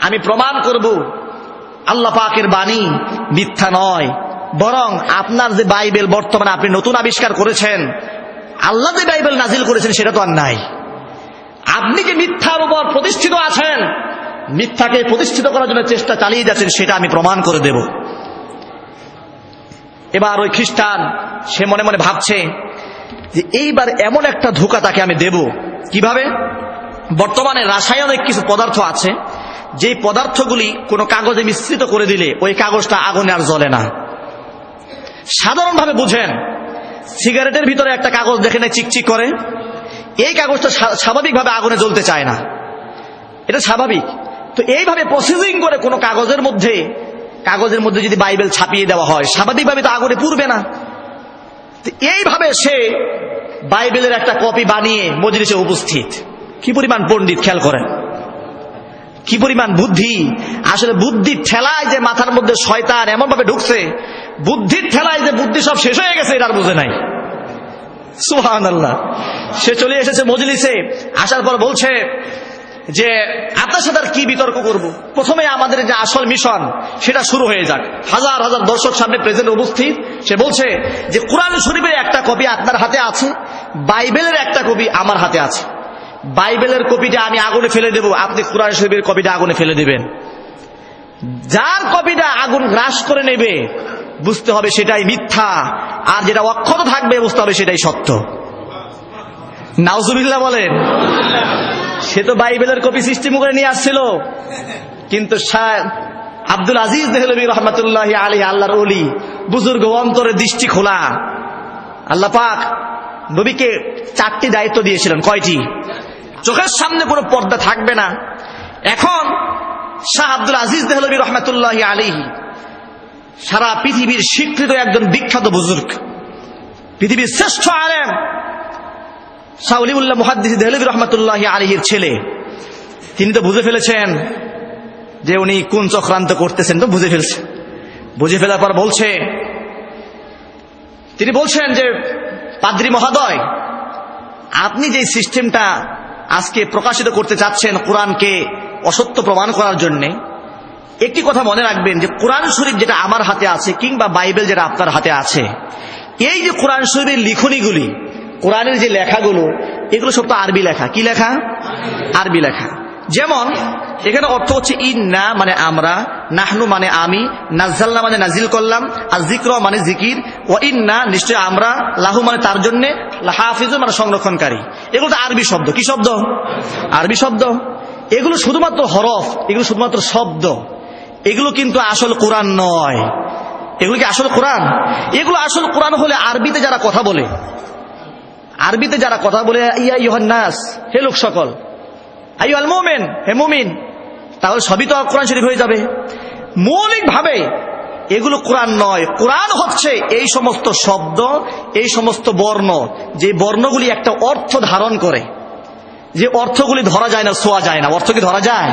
আমি প্রমাণ করব আল্লাহ পাকের বাণী মিথ্যা নয়, বরং আপনার যে বাইবেল বর্তমানে আপনি নতুন আবিষ্কার করেছেন, আল্লাহ যে বাইবেল নাজিল করেছেন সেটা তো আর নাই। আপনি যে মিথ্যার উপর প্রতিষ্ঠিত আছেন, মিথ্যাকে প্রতিষ্ঠিত করার জন্য চেষ্টা চালিয়ে যাচ্ছেন, সেটা আমি প্রমাণ করে দেব। এবার ওই খ্রিস্টান সে মনে মনে ভাবছে যে এইবার এমন একটা ধোঁকা তাকে আমি দেব। কিভাবে? বর্তমানে রাসায়নিক কিছু পদার্থ আছে, যে পদার্থগুলি কোনো কাগজে মিশ্রিত করে দিলে ওই কাগজটা আগুনে আর জ্বলে না। সাধারণভাবে বুঝেন, সিগারেটের ভিতরে একটা কাগজ দেখে না চিকচিক করে, এই কাগজটা স্বাভাবিকভাবে আগুনে জ্বলতে চায় না, এটা স্বাভাবিক। তো এইভাবে প্রসেসিং করে কোনো কাগজের মধ্যে যদি বাইবেল ছাপিয়ে দেওয়া হয়, স্বাভাবিকভাবে তো আগুনে পুড়বে না। এইভাবে সে বাইবেলের একটা কপি বানিয়ে মজলিসে উপস্থিত। কি পরিমাণ পণ্ডিত, খেয়াল করেন কি পরিমাণ বুদ্ধি। আসলে বুদ্ধির ঠেলায় যে মাথার মধ্যে শয়তান এমন ভাবে ঢুকছে, বুদ্ধির ঠেলায় যে বুদ্ধি সব শেষ হয়ে গেছে, এটার বুঝে নাই। সুবহানাল্লাহ। সে চলে এসেছে মজলিসে, আসার পর বলছে যে আপনার সাথে আর কি বিতর্ক করব, প্রথমে আমাদের যে আসল মিশন সেটা শুরু হয়ে যাক। হাজার হাজার দর্শক সামনে প্রেজেন্ট উপস্থিত। সে বলছে যে কোরআন শরীফের একটা কপি আপনার হাতে আছে, বাইবেলের একটা কপি আমার হাতে আছে। বাইবেলের কপিটা আমি আগুনে ফেলে দেব, আপনি কোরআন শরীফের কপিটা আগুনে ফেলে দেবেন। যার কপিটা আগুন গ্রাস করে নেবে, বুঝতে হবে সেটাই মিথ্যা, আর যেটা অক্ষত থাকবে বুঝতে হবে সেটাই সত্য। নাউজুবিল্লাহ বলেন। সে তো বাইবেলের কপি সিস্টেম করে নিয়ে আসছিল, কিন্তু আব্দুল আজিজ দেহলভী রহমতুল্লাহি আলাইহি, আল্লাহর ওলি, বুজুর্গ, অন্তরের দৃষ্টি খোলা। আল্লাহ পাক নবীকে 4টি দায়িত্ব দিয়েছিলেন। কয়টি? চোখের সামনে কোনো পর্দা থাকবে না। এখন শাহ আব্দুল আজিজ দেহলভী রহমতুল্লাহি আলাইহি সারা পৃথিবীর স্বীকৃত একজন বিখ্যাত বুজুর্গ, পৃথিবীর শ্রেষ্ঠ আলেম শাহ ওলিউল্লাহ মুহাদ্দিস দেহলভী রহমতুল্লাহি আলাইহির ছেলে। তিনি তো বুঝে ফেলেছেন যে উনি কোন চক্রান্ত করতেছেন, তো বুঝে ফেলছে। বুঝে ফেলার পর তিনি বলছেন যে পাদ্রী মহোদয়, আপনি যে সিস্টেমটা আজকে প্রকাশিত করতে চাচ্ছেন কোরআনকে অসত্য প্রমাণ করার জন্য, একটি কথা মনে রাখবেন যে কোরআন শরীফ যেটা আমার হাতে আছে কিংবা বাইবেল যেটা আপনার হাতে আছে, এই যে কোরআন শরীফের লিখনিগুলি, কোরআনের যে লেখাগুলো, এগুলো সব তো আরবি লেখা। কি লেখা? আরবি লেখা। যেমন এখানে অর্থ হচ্ছে ইন্না মানে আমরা, নাহনু মানে আমি, নাজ্জালনা মানে নাজিল করলাম, আর যিকর মানে জিকির, ও ইন্না নিশ্চয় আমরা, লাহু মানে তার জন্য, লাহাফিজুন মানে সংরক্ষণকারী। এগুলো তো আরবি শব্দ। কি শব্দ? আরবি শব্দ। এগুলো শুধুমাত্র হরফ, এগুলো শুধুমাত্র শব্দ, এগুলো কিন্তু আসল কোরআন নয়। এগুলো কি আসল কোরআন? এগুলো আসল কোরআন হলে আরবিতে যারা কথা বলে, ইয়া আইয়ুহান নাস, হে লোক সকল, আইয়ুহাল মুমিন, হে মুমিন, তাহলে সবই তো কোরআন শরীফ হয়ে যাবে। মৌলিক ভাবে এগুলো কোরআন নয়। কোরআন হচ্ছে এই সমস্ত শব্দ, এই সমস্ত বর্ণ, যে বর্ণগুলি একটা অর্থ ধারণ করে, যে অর্থগুলি ধরা যায় না, ছোঁয়া যায় না। অর্থ কি ধরা যায়?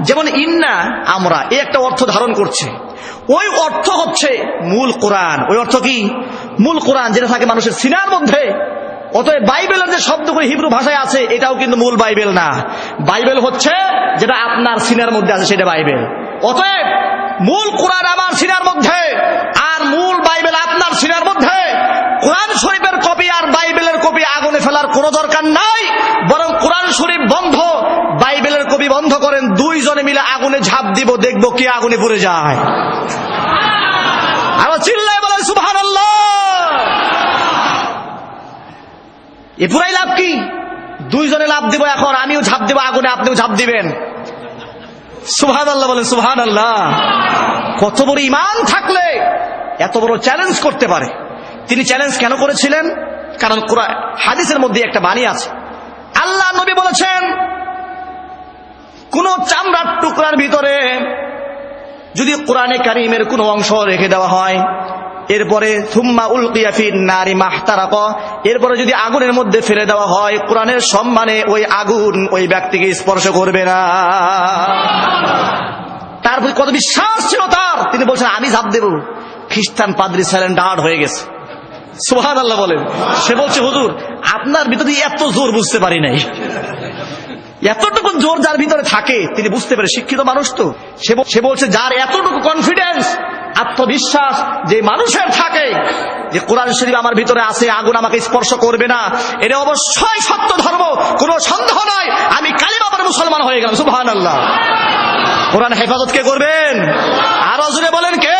যেমন ইন্না আমরা, এই একটা অর্থ ধারণ করছে, ওই অর্থ হচ্ছে মূল কোরআন। ওই অর্থ কি? মূল কোরআন, যেটা থাকে মানুষের সিনার মধ্যে। অতএব বাইবেলের যে শব্দগুলি হিব্রু ভাষায় আছে, এটাও কিন্তু মূল বাইবেল না। বাইবেল হচ্ছে যেটা আপনার সিনার মধ্যে আছে, সেটা বাইবেল। অতএব মূল কোরআন আমার সিনার মধ্যে, আর মূল বাইবেল আপনার সিনার মধ্যে। কোরআন শরীফের কপি আর বাইবেলের কপি আগুনে ফেলার কোনো দরকার নাই, বরং কোরআন শরীফ বন্ধ, বাইবেলের কপি বন্ধ করেন, দুইজনে মিলে আগুনে ঝাঁপ দিব, দেখবো কে আগুনে পুড়ে যায়। আবার চিল্লায় বলেন সুবহানাল্লাহ। এ পুরাই লাভ কি? দুইজনে লাভ দিব। এখন আমিও ঝাঁপ দিব আগুনে, আপনিও ঝাঁপ দিবেন। সুবহানাল্লাহ বলেন সুবহানাল্লাহ। কত বড় ঈমান থাকলে এত বড় চ্যালেঞ্জ করতে পারে। তিনি চ্যালেঞ্জ কেন করেছিলেন? কারণ কোরআন হাদিসের মধ্যে একটা বাণী আছে। আল্লাহ নবী বলেছেন, কোন চামড়ার টুকরার ভিতরে যদি কোরআনে কারীমের কোন অংশ রেখে দেওয়া হয়, এরপরে সুম্মা উলকিয়া ফিন নারি মাহতারাকা, এরপরে যদি আগুনের মধ্যে ফেলে দেওয়া হয়, কোরআনের সম্মানে ওই আগুন ওই ব্যক্তিকে স্পর্শ করবে না। তার প্রতি কত বিশ্বাস ছিল তার! তিনি বলছেন আমি ঝাঁপ দেব। খ্রিস্টান পাদ্রী সাইলেন্ট হয়ে গেছে। সুবহানাল্লাহ বলেন। সে বলছে, হুজুর আপনার ভিতরে এত জোর বুঝতে পারি নাই। এতটুকু জোর যার ভিতরে থাকে তিনি বুঝতে পারে, শিক্ষিত মানুষ তো। সে বলছে যার এতটুকু কনফিডেন্স, আত্মবিশ্বাস যে মানুষের থাকে যে কোরআন শরীফ আমার ভিতরে আছে, আগুন আমাকে স্পর্শ করবে না, এটা অবশ্যই সত্য ধর্ম, কোনো সন্দেহ নাই, আমি কালিমা পড়ে মুসলমান হয়ে গেলাম। সুবহানাল্লাহ। কোরআন হেফাজত কে করবেন? আরো জোরে বলেন কে?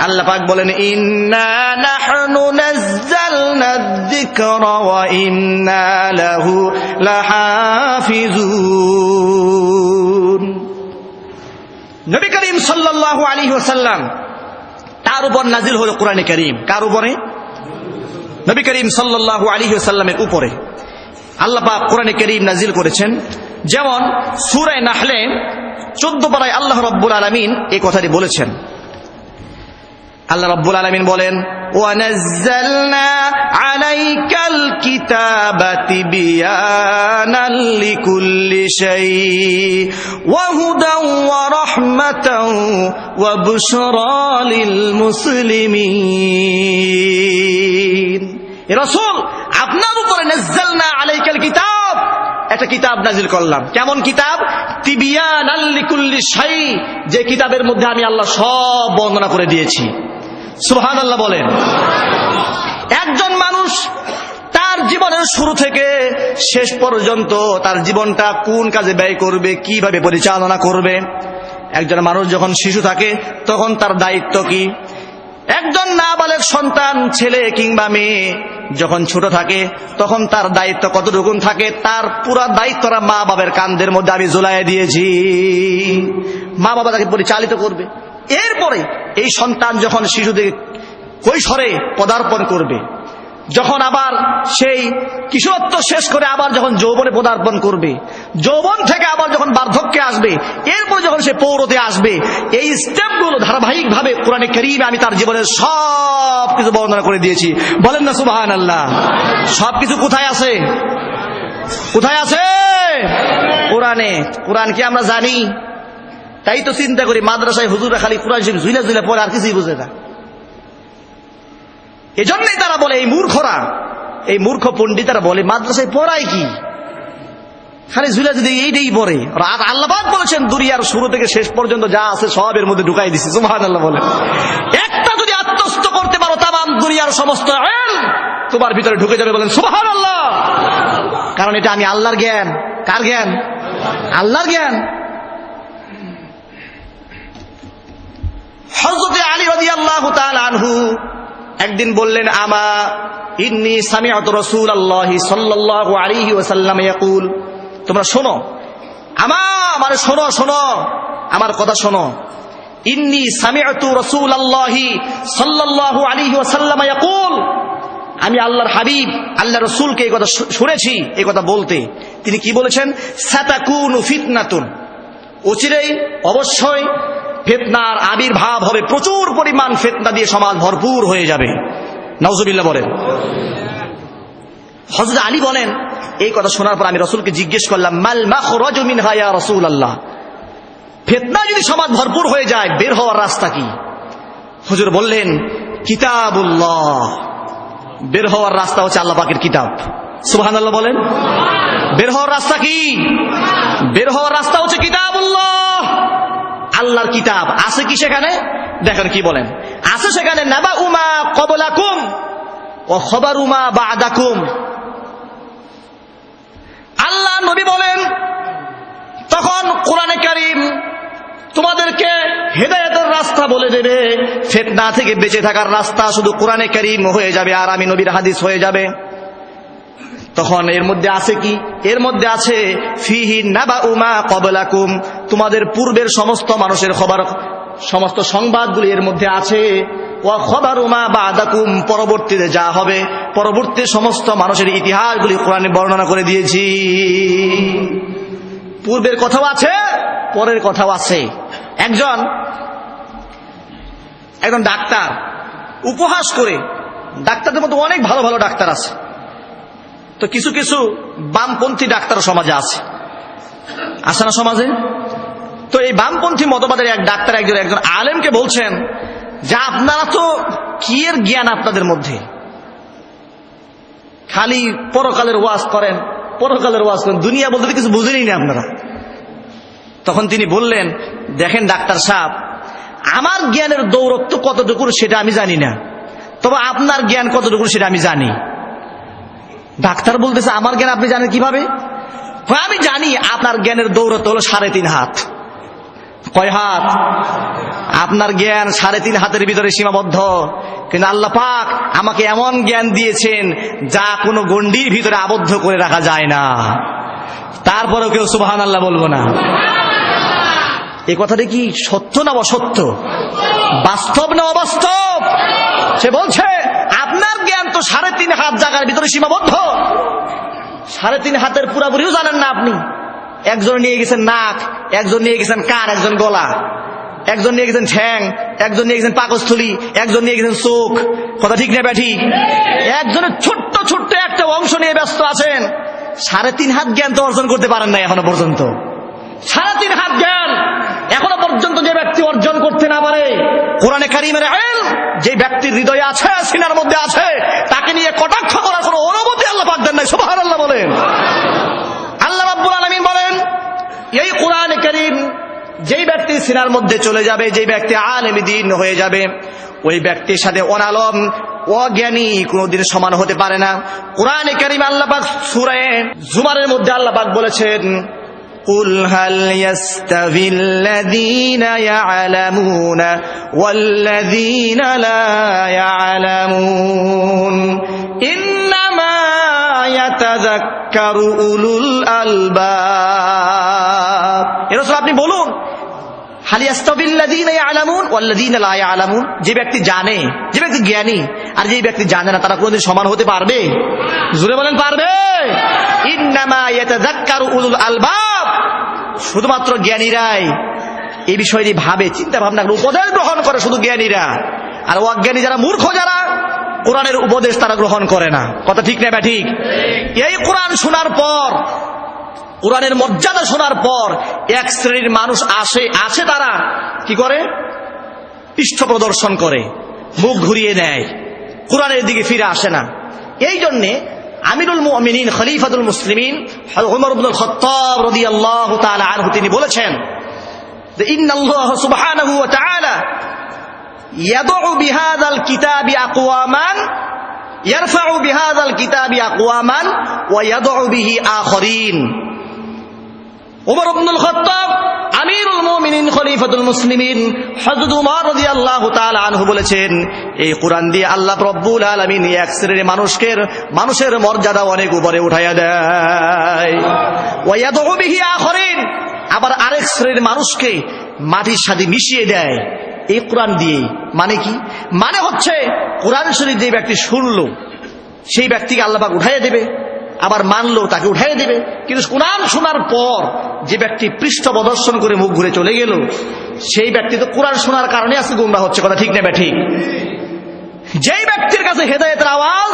আল্লাহ পাক বলেন, ইন্না নাহনু নাযালনা যিকরা ওয়া ইন্না লাহু লাহাফিজুন। নবী করিম সাল্লাল্লাহু আলাইহি ওয়াসাল্লাম তার উপর নাজিল হলো কোরআনে কারীম। কার উপরে? নবী করিম সাল্লাল্লাহু আলাইহি ওয়াসাল্লামের উপরে আল্লাহ পাক কোরআনে কারীম নাজিল করেছেন। যেমন সূরা নাহলে 14 পারায় আল্লাহ রাব্বুল আলামিন এই কথাটি বলেছেন। আল্লাহ রাব্বুল আলামিন বলেন, ওয়া নাযালনা আলাইকাল কিতাবা তিবয়ানাল লিকুল্লি শাই ওয়া হুদাও ওয়া রাহমাতাও ওয়া বুশরা লিল মুসলিমিন। এ রাসূল, আপনার উপরে নাযালনা আলাইকাল কিতাব, একটা কিতাব নাজিল করলাম। কেমন কিতাব? তিবয়ানাল লিকুল্লি শাই, যে কিতাবের মধ্যে আমি আল্লাহ সব বর্ণনা করে দিয়েছি। সুবহানাল্লাহ বলেন। একজন মানুষ তার জীবনের শুরু থেকে শেষ পর্যন্ত তার জীবনটা কোন কাজে ব্যয় করবে, কিভাবে পরিচালনা করবে, একজন মানুষ যখন শিশু থাকে তখন তার দায়িত্ব কি? একজন নাবালেগ সন্তান ছেলে কিংবা মেয়ে যখন ছোট থাকে তখন তার দায়িত্ব কতটুকু থাকে? তার পুরা দায়িত্বটা মা বাবার কাঁধের মধ্যে আমি ঝুলাইয়া দিয়েছি। মা বাবা তাকে পরিচালিত করবে। এরপরে এই সন্তান যখন শিশুদের কৈশোরে পদার্পণ করবে, যখন আবার সেই কিশোরত্ব শেষ করে আবার যখন যৌবনে পদার্পণ করবে, যৌবন থেকে আবার যখন বার্ধক্যে আসবে, এরপর যখন সে পৌরতে আসবে, এই স্টেপগুলো ধারাবাহিকভাবে কোরআনে কারীমে আমি তার জীবনের সব কিছু বর্ণনা করে দিয়েছি। বলেন না সুবহানাল্লাহ। সবকিছু কোথায় আছে? কোথায় আছে? কোরআনে। কোরআন কি আমরা জানি? তাই তো চিন্তা করি মাদ্রাসায় হুজুররা খালি কোরআন শরীফ ঝুলে ঝুলে পড়ে, আর কিছুই বুঝে না। এজন্যই তারা বলে, এই মূর্খরা, এই মূর্খ পণ্ডিতরা বলে মাদ্রাসায় পড়ায় কি, খালি ঝুলে যদি এইটাই পড়ে। আল্লাহ পাক বলেছেন দুনিয়ার শুরু থেকে শেষ পর্যন্ত যা আছে সব এর মধ্যে ঢুকাই দিছি। সুবহানাল্লাহ বলে। একটা যদি আত্মস্থ করতে পারো তামাম দুনিয়ার সমস্ত ইলম তোমার ভিতরে ঢুকে যাবে। বলেন সুবহানাল্লাহ। কারণ এটা আমি আল্লাহর জ্ঞান। কার জ্ঞান? আল্লাহর জ্ঞান। হযরত আলী রাদিয়াল্লাহু তাআলা আনহু একদিন বললেন, আমা ইন্নী সামিআতু রাসূলুল্লাহি সাল্লাল্লাহু আলাইহি ওয়াসাল্লাম ইয়াকুল, তোমরা শোনো, মানে শোনো, শোনো আমার কথা শোনো। ইন্নী সামিআতু রাসূলুল্লাহি সাল্লাল্লাহু আলাইহি ওয়াসাল্লাম ইয়াকুল, আমি আল্লাহর হাবিব আল্লাহর রাসূলকে এই কথা শুনেছি, এই কথা বলতে। তিনি কি বলেছেন? সাতাকুনু ফিতনাতুন, অচিরেই অবশ্যই ফিতনার আবির্ভাব হবে, প্রচুর পরিমাণ ফিতনা দিয়ে সমাজ ভরপুর হয়ে যাবে। নাউজুবিল্লাহ বলেন। হযরত আলী বলেন, এই কথা শোনার পর আমি রাসূলকে জিজ্ঞেস করলাম, মাল মাখরাজু মিনহা ইয়া রাসূলুল্লাহ, ফিতনা যদি সমাজ ভরপুর হয়ে যায় বের হওয়ার রাস্তা কি? হুজুর বললেন, কিতাবুল্লাহ, বের হওয়ার রাস্তা হচ্ছে আল্লাহ পাকের কিতাব। সুবহানাল্লাহ বলেন। বের হওয়ার রাস্তা কি? বের হওয়ার রাস্তা হচ্ছে কিতাবুল্লাহ, আল্লাহর কিতাব। আছে কি সেখানে? দেখেন কি বলেন, আছে সেখানে নাবাউ মা ক্বাবলাকুম ওয়া খাবারু মা বা'দাকুম। আল্লাহ নবী বলেন, তখন কোরআনে কারীম তোমাদেরকে হেদায়েতের রাস্তা বলে দেবে, ফিতনা থেকে বেঁচে থাকার রাস্তা শুধু কোরআনে কারীম হয়ে যাবে আর আমি নবীর হাদিস হয়ে যাবে। তখন এর মধ্যে আছে কি? এর মধ্যে আছে ফিহি নাবাউ মা ক্বাবলাকুম, তোমাদের পূর্বের সমস্ত মানুষের খবর, সমস্ত সংবাদগুলি এর মধ্যে আছে। ওয়া খাবারু মা বা'দাকুম, পরবর্তীতে যা হবে, পরবর্তী সমস্ত মানুষের ইতিহাসগুলি কোরআনে বর্ণনা করে দিয়েছি। পূর্বের কথাও আছে, পরের কথাও আছে। একজন ডাক্তার উপহাস করে, ডাক্তারদের মধ্যে অনেক ভালো ভালো ডাক্তার আছে, তো কিছু কিছু বামপন্থী ডাক্তার সমাজে আছে না সমাজে? তো এই বামপন্থী মতবাদের এক ডাক্তার একজন আলেমকে বলছেন যে আপনারা তো কি এর জ্ঞান আপনাদের মধ্যে, খালি পরকালের ওয়াজ করেন, পরকালের ওয়াজ করেন, দুনিয়া বলতে কিছু বুঝেনই না আপনারা। তখন তিনি বললেন, দেখেন ডাক্তার সাহেব, আমার জ্ঞানের দৌরত্ব কতটুকু সেটা আমি জানি না, তবে আপনার জ্ঞান কতটুকু সেটা আমি জানি। ডাক্তার বলতেছে, আমার জ্ঞান আপনি জানেন কিভাবে? আমি জানি আপনার জ্ঞানের দৌরত্ব হলো 3.5 হাত। কয় হাত? আপনার জ্ঞান 3.5 হাতের ভিতরে সীমাবদ্ধ, কিন্তু আল্লাহ পাক আমাকে এমন জ্ঞান দিয়েছেন যা কোনো গণ্ডির ভিতরে আবদ্ধ করে রাখা যায় না। তারপরেও কেউ সুবহানাল্লাহ বলবো না। এই কথাটা কি সত্য না অসত্য? বাস্তব না অবাস্তব? সে বলছে আপনার জ্ঞান তো 3.5 হাত জায়গার ভিতরে সীমাবদ্ধ। 3.5 হাতের পুরাপুরিও জানেন না আপনি। একজন নিয়ে গেছেন নাক, একজন নিয়ে গেছেন কান, একজন গলা, একজন নিয়ে গেছেন ঠ্যাং, একজন নিয়ে গেছেন পাকস্থলী, একজন নিয়ে গেছেন চোখ। কথা ঠিক না ব্যাঠিক? একজনের ছোট্ট ছোট্ট একটা অংশ নিয়ে ব্যস্ত আছেন। 3.5 হাত জ্ঞান তো অর্জন করতে পারেন না এখনো পর্যন্ত। 3.5 হাত জ্ঞান এখনো পর্যন্ত যে ব্যক্তি অর্জন করতে না পারে, কোরআনে কারীমের ইলম যে ব্যক্তির হৃদয়ে আছে, সিনার মধ্যে আছে, তাকে নিয়ে কটাক্ষ করার কোনো অনুমতি আল্লাহ পাক দেন নাই। সুবহানাল্লাহ বলেন। আল্লাহ রাব্বুল আলামিন বলেন, এই কোরআনে কারীম যেই ব্যক্তি সিনার মধ্যে চলে যাবে, যেই ব্যক্তি আলেম দ্বীন হয়ে যাবে, ওই ব্যক্তির সাথে অনালম অজ্ঞানী কোনদিন সমান হতে পারে না। কোরআনে কারীম আল্লাহ পাক সূরা জুমারের মধ্যে আল্লাহ পাক বলেছেন, قل هل يستوي الذين يعلمون والذين لا يعلمون إنما يتذكر أولو الألباب এ রাসূল আপনি বলুন হাল ইয়াস্তাবিল্লাযীনা ইয়ালামুন ওয়াল্লাযীনা লা ইয়ালামুন যে ব্যক্তি জানে যে ব্যক্তি জ্ঞানী আর যে ব্যক্তি জানে না তারা কোনদিন সমান হতে পারবে জোরে বলেন পারবে ইন্নামা ইয়াতাযাক্কারু উলুল আলবাব শুধুমাত্র জ্ঞানীরাই এই বিষয়টি ভাবে চিন্তা ভাবনা করে উপদেশ গ্রহণ করে শুধু জ্ঞানীরা আর অজ্ঞানী যারা মূর্খ যারা কোরআনের উপদেশ তারা গ্রহণ করে না কথা ঠিক না ঠিক এই কোরআন শোনার পর কোরআনের মর্যাদা শোনার পর এক শ্রেণীর মানুষ আসে তারা কি করে পৃষ্ঠ প্রদর্শন করে মুখ ঘুরিয়ে নেয় কোরআনের দিকে ফিরে আসে না এই জন্যে আমিরুল মুমিনিন খলিফাতুল মুসলিমিন ওমর ইবনুল খাত্তাব রাদিয়াল্লাহু তাআলা আনহু তিনি বলেছেন যে ইন্নাল্লাহ সুবহানাহু ওয়া তাআলা ইয়াদউ বিহাযাল কিতাবি আকওয়ামান ইয়ারফাউ বিহাযাল কিতাবি আকওয়ামান ওয়া ইয়াদউ বিহি আখারিন ওমর ইবনুল খাত্তাব আমিরুল মুমিনিন খলিফাতুল মুসলিমিন হযরত ওমর রাদিয়াল্লাহু তাআলা আনহু বলেছেন এই কোরআন দিয়ে আল্লাহ রব্বুল আলামিন এক শ্রেণীর মানুষের মর্যাদা অনেক উপরে উঠাইয়া দেয় ওয়া ইয়াদউ বিহি আখারিন আবার আরেক শ্রেণীর মানুষকে মাটির সাথে মিশিয়ে দেয় এই কোরআন দিয়ে মানে কি মানে হচ্ছে কোরআন শরীফ যে ব্যক্তি শুনলো সেই ব্যক্তিকে আল্লাহ পাক উঠাইয়া দেবে আবার মানলো তাকে উঠাইয়া দেবে কিন্তু কোরআন শোনার পর যে ব্যক্তি পৃষ্ঠ প্রদর্শন করে মুখ ঘুরে চলে গেল সেই ব্যক্তি তো কোরআন শোনার কারণে আজকে গোমরাহ হচ্ছে কথা ঠিক না ঠিক যেই ব্যক্তির কাছে হেদায়েতের আওয়াজ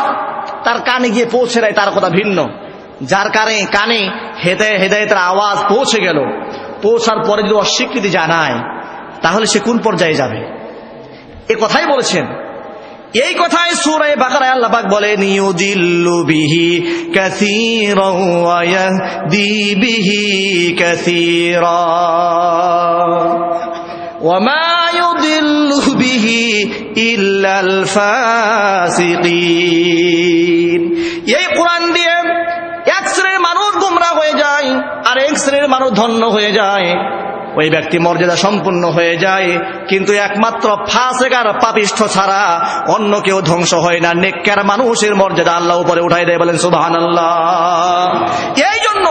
তার কানে গিয়ে পৌঁছে দেয় তার কথা ভিন্ন যার কানে হেদায়েতের আওয়াজ পৌঁছে গেল পৌঁছার পরে যদি অস্বীকৃতি জানায় তাহলে সে কোন পর্যায়ে যাবে এ কথাই বলেছেন এই কথাই সূরা বাকারায় আল্লাহ পাক বলেন ইউদিল্লু বিহি কাসীরান ওয়া ইয়াহদি বিহি কাসীরা ওয়া মা ইউদিল্লু বিহি ইল্লাল ফাসিকিন এই কোরআন দিয়ে এক শ্রেণীর মানুষ গোমরাহ হয়ে যায় আর এক শ্রেণীর মানুষ ধন্য হয়ে যায় ওই ব্যক্তি মর্যাদা সম্পন্ন হয়ে যায় কিন্তু একমাত্র ফাসিক আর পাপিষ্ঠ ছাড়া অন্য কেউ ধ্বংস হয় না নেককার মানুষের মর্যাদা আল্লাহ উপরে উঠাই দেয় বলেন সুবহানাল্লাহ এই জন্য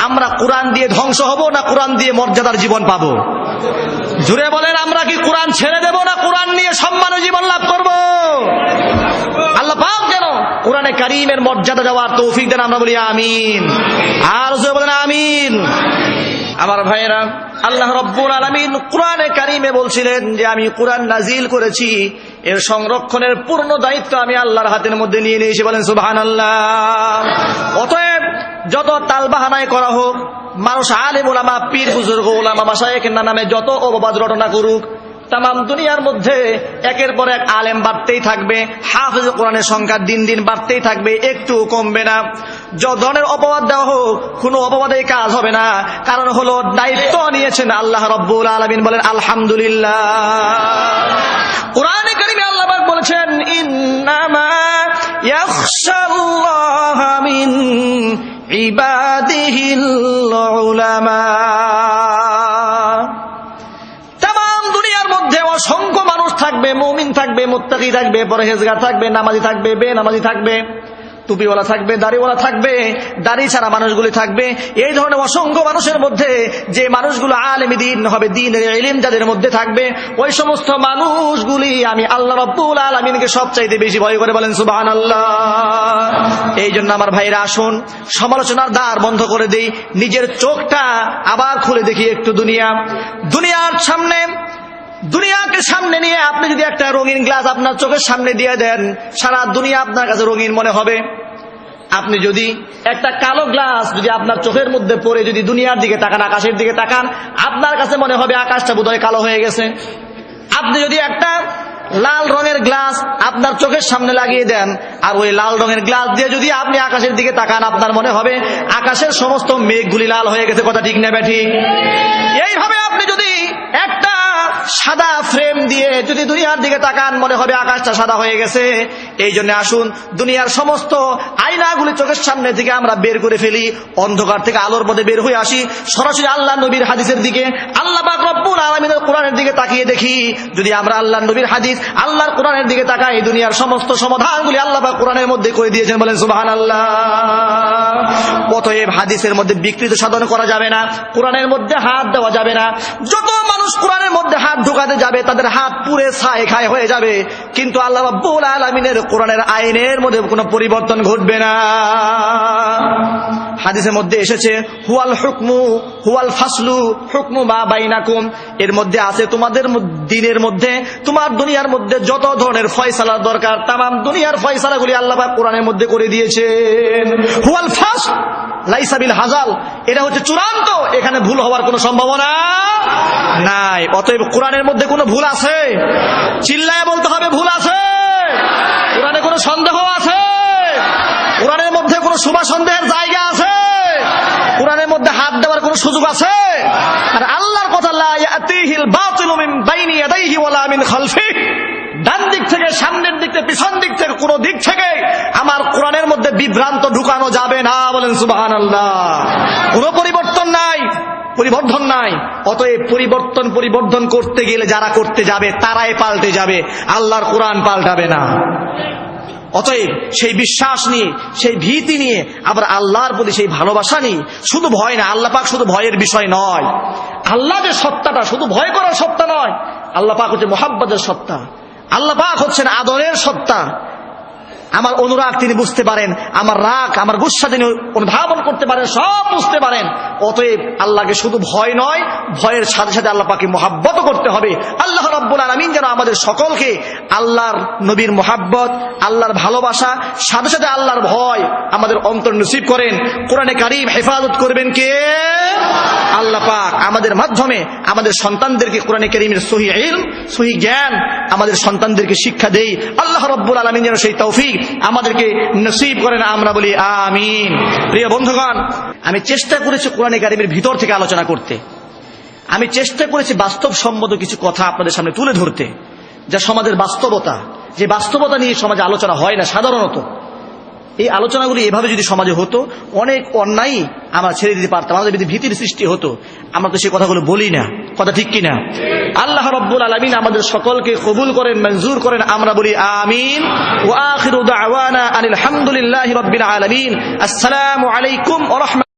আমরা কোরআন দিয়ে ধ্বংস হব না কোরআন দিয়ে মর্যাদার জীবন পাবো জুড়ে বলেন আমরা কি কোরআন ছেড়ে দেব না কোরআন নিয়ে সম্মানের জীবন লাভ করব আল্লাহ পাক যেন কোরআনে কারীমের মর্যাদা দেওয়ার তৌফিক দেন আমরা বলি আমিন আর জোরে বলেন আমিন আমার ভাইরা আল্লাহ রব্বুল আলামিন কোরআনে কারীমে বলছিলেন যে আমি কোরআন নাজিল করেছি এর সংরক্ষণের পূর্ণ দায়িত্ব আমি আল্লাহর হাতের মধ্যে নিয়ে নিয়েছি বলেন সুবহানাল্লাহ অতএব যত তালবাহানায় করা হোক মানুষ আলেম ওলামা পীর বুজুর্গ ওলামা মাশায়েখের নামে যত অপবাদ রটনা করুক তামাম দুনিয়ার মধ্যে একের পর এক আলেম বাড়তেই থাকবে হাফেজ কোরআনের সংখ্যা দিন দিন বাড়তেই থাকবে একটু কমবে না যত ধরনের অপবাদ দেওয়া হোক কোনো অপবাদেই কাজ হবে না কারণ হলো দায়িত্ব নিয়েছেন আল্লাহ রব্বুল আলামিন বলেন আলহামদুলিল্লাহ কোরআনে কারীমে আল্লাহ পাক বলেছেন ইন্নামা ইয়াখশাল্লাহা মিন ইবাদিহিল উলামা অসংখ্য মানুষ থাকবে মুমিন থাকবে মুত্তাকি থাকবে পরহেজগার থাকবে নামাজি থাকবে বেনামাজি থাকবে টুপিওয়ালা থাকবে দাড়িওয়ালা থাকবে দাড়ি ছাড়া মানুষগুলি থাকবে এই ধরনের অসংখ্য মানুষের মধ্যে যে মানুষগুলো আলেম দ্বীন হবে দ্বীনের ইলম যাদের মধ্যে থাকবে ওই সমস্ত মানুষগুলি আমি আল্লাহ রাব্বুল আলামিনকে সবচাইতে বেশি ভয় করে বলেন সুবহানাল্লাহ এই জন্য আমার ভাইরা আসুন সমালোচনার দ্বার বন্ধ করে দেই নিজের চোখটা আবার খুলে দেখি একটু দুনিয়াকে সামনে নিয়ে আপনি যদি একটা রঙিন গ্লাস আপনার চোখের সামনে দিয়ে দেন সারা দুনিয়া আপনার কাছে রঙিন মনে হবে আপনি যদি একটা কালো গ্লাস যদি আপনার চোখের মধ্যে পড়ে যদি দুনিয়ার দিকে তাকান আকাশের দিকে তাকান আপনার কাছে মনে হবে আকাশটা বোধহয় কালো হয়ে গেছে আপনি যদি একটা লাল রঙের গ্লাস আপনার চোখের সামনে লাগিয়ে দেন আর ওই লাল রঙের গ্লাস দিয়ে যদি আপনি আকাশের দিকে তাকান আপনার মনে হবে আকাশের সমস্ত মেঘগুলি লাল হয়ে গেছে কথা ঠিক না ঠিক এইভাবে আপনি যদি একটা সাদা ফ্রেম দিয়ে যদি দুনিয়ার দিকে তাকান মনে হবে আকাশটা সাদা হয়ে গেছে। এই জন্য আসুন দুনিয়ার সমস্ত আয়নাগুলি চোখের সামনে থেকে আমরা বের করে ফেলি, অন্ধকার থেকে আলোর মধ্যে বের হয়ে আসি, সরাসরি আল্লাহ নবীর হাদিসের দিকে, আল্লাহ পাক রব্বুল আলামিনের কোরআনের দিকে তাকিয়ে দেখি। যদি আমরা আল্লাহ নবীর হাদিস আল্লাহর কোরআনের দিকে তাকাই, দুনিয়ার সমস্ত সমাধানগুলি আল্লাহ পাক কোরআনের মধ্যে করে দিয়েছেন, বলেন সুবহানাল্লাহ। অতএব হাদিসের মধ্যে বিকৃত সাধন করা যাবে না, কোরআনের মধ্যে হাত দেওয়া যাবে না। যত মানুষ কোরআনের মধ্যে হাত ঢোকাতে যাবে তাদের হাত পুরে ছাই খায় হয়ে যাবে, কিন্তু আল্লাহ রাব্বুল আলামিনের কোরআনের আইনের মধ্যে কোনো পরিবর্তন ঘটবে না। হাদিসের মধ্যে এসেছে হুয়াল হুকমু হুয়াল ফাসলু হুকমু মা বাইনাকুম, এর মধ্যে আছে তোমাদের দিনের মধ্যে, তোমার দুনিয়ার মধ্যে যত ধরনের ফয়সালা দরকার তামাম দুনিয়ার ফয়সালাগুলি আল্লাহ পাক কোরআনের মধ্যে করে দিয়েছেন। হুয়াল ফাসল লাইসা বিল হাজাল, এটা হচ্ছে চূড়ান্ত, এখানে ভুল হওয়ার কোনো সম্ভাবনা নাই। অতএব কোরআনের মধ্যে কোনো ভুল আছে? চিল্লায় বলতে হবে ভুল আছে। কোরআনে কোনো সন্দেহ আছে? কোরআনের মধ্যে কোনো শুভা সন্দেহের জায়গা আছে? কোরআনের মধ্যে হাত দেওয়ার কোনো সুযোগ আছে? আর আল্লাহর কথা লা ইয়াতিহিল বাতিলু মিন বাইনি ইয়াদাইহি ওয়ালা মিন খালফিহি, ডান দিক থেকে সামনের দিক থেকে পিছন দিক থেকে কোনো দিক থেকে আমার কোরআনের মধ্যে বিভ্রান্ত ঢুকানো যাবে না, বলেন সুবহানাল্লাহ। কোনো পরিবর্তন নাই, পরিবর্তন নাই। অতএব পরিবর্তন করতে গেলে যারা করতে যাবে তারাই পাল্টে যাবে, আল্লাহর কোরআন পাল্টাবে না। অতএব সেই বিশ্বাস নিয়ে, সেই ভীতি নিয়ে, আবার আল্লাহর প্রতি সেই ভালোবাসা নিয়ে, শুধু ভয় না, আল্লাহ পাক শুধু ভয়ের বিষয় নয়, আল্লাহ যে সত্তাটা শুধু ভয় করার সত্তা নয়, আল্লাহ পাক হচ্ছে মুহাব্বতের সত্তা, আল্লাহ পাক হচ্ছেন আদরের সত্তা। আমার অনুরাগ তিনি বুঝতে পারেন, আমার রাগ আমার গুসা তিনি অনুধাবন করতে পারেন, সব বুঝতে পারেন। অতএব আল্লাহকে শুধু ভয় নয়, ভয়ের সাথে সাথে আল্লাহ পাকে মহাব্বত করতে হবে। আল্লাহ রাব্বুল আলামিন যেন আমাদের সকলকে আল্লাহর নবীর মহাব্বত, আল্লাহর ভালোবাসা সাথে সাথে আল্লাহর ভয় আমাদের অন্তর নসিব করেন। কোরআনে কারীম হেফাজত করবেন কে? আল্লাহ পাক। আমাদের মাধ্যমে আমাদের সন্তানদেরকে কোরআনে কারীমের সহি ইলম, সহি জ্ঞান আমাদের সন্তানদেরকে শিক্ষা দেই। আল্লাহ রাব্বুল আলামিন যেন সেই তৌফিক আমাদেরকে নসিব করেন, আমরা বলি আমিন। প্রিয় বন্ধুগণ, আমি চেষ্টা করেছি কোরআনে কারীমের ভিতর থেকে আলোচনা করতে, আমি চেষ্টা করেছি বাস্তবসম্মত কিছু কথা আপনাদের সামনে তুলে ধরতে, যা সমাজের বাস্তবতা, যে বাস্তবতা নিয়ে সমাজে আলোচনা হয় না সাধারণত। এই আলোচনাগুলি এভাবে যদি সমাজে হতো, অনেক অন্যায় আমরা ছেড়ে দিতে পারতাম, আমাদের যদি ভীতির সৃষ্টি হতো। আমরা তো সেই কথাগুলো বলি না, কথা ঠিক কিনা? আল্লাহ রাব্বুল আলামিন আমাদের সকলকে কবুল করেন, মঞ্জুর করেন, আমরা বলি আমিন। ওয়া আখিরু দাওয়ানা আনিল হামদুলিল্লাহি রাব্বিল আলামিন। আসসালামু আলাইকুম ওয়া রাহমাতুল্লাহ।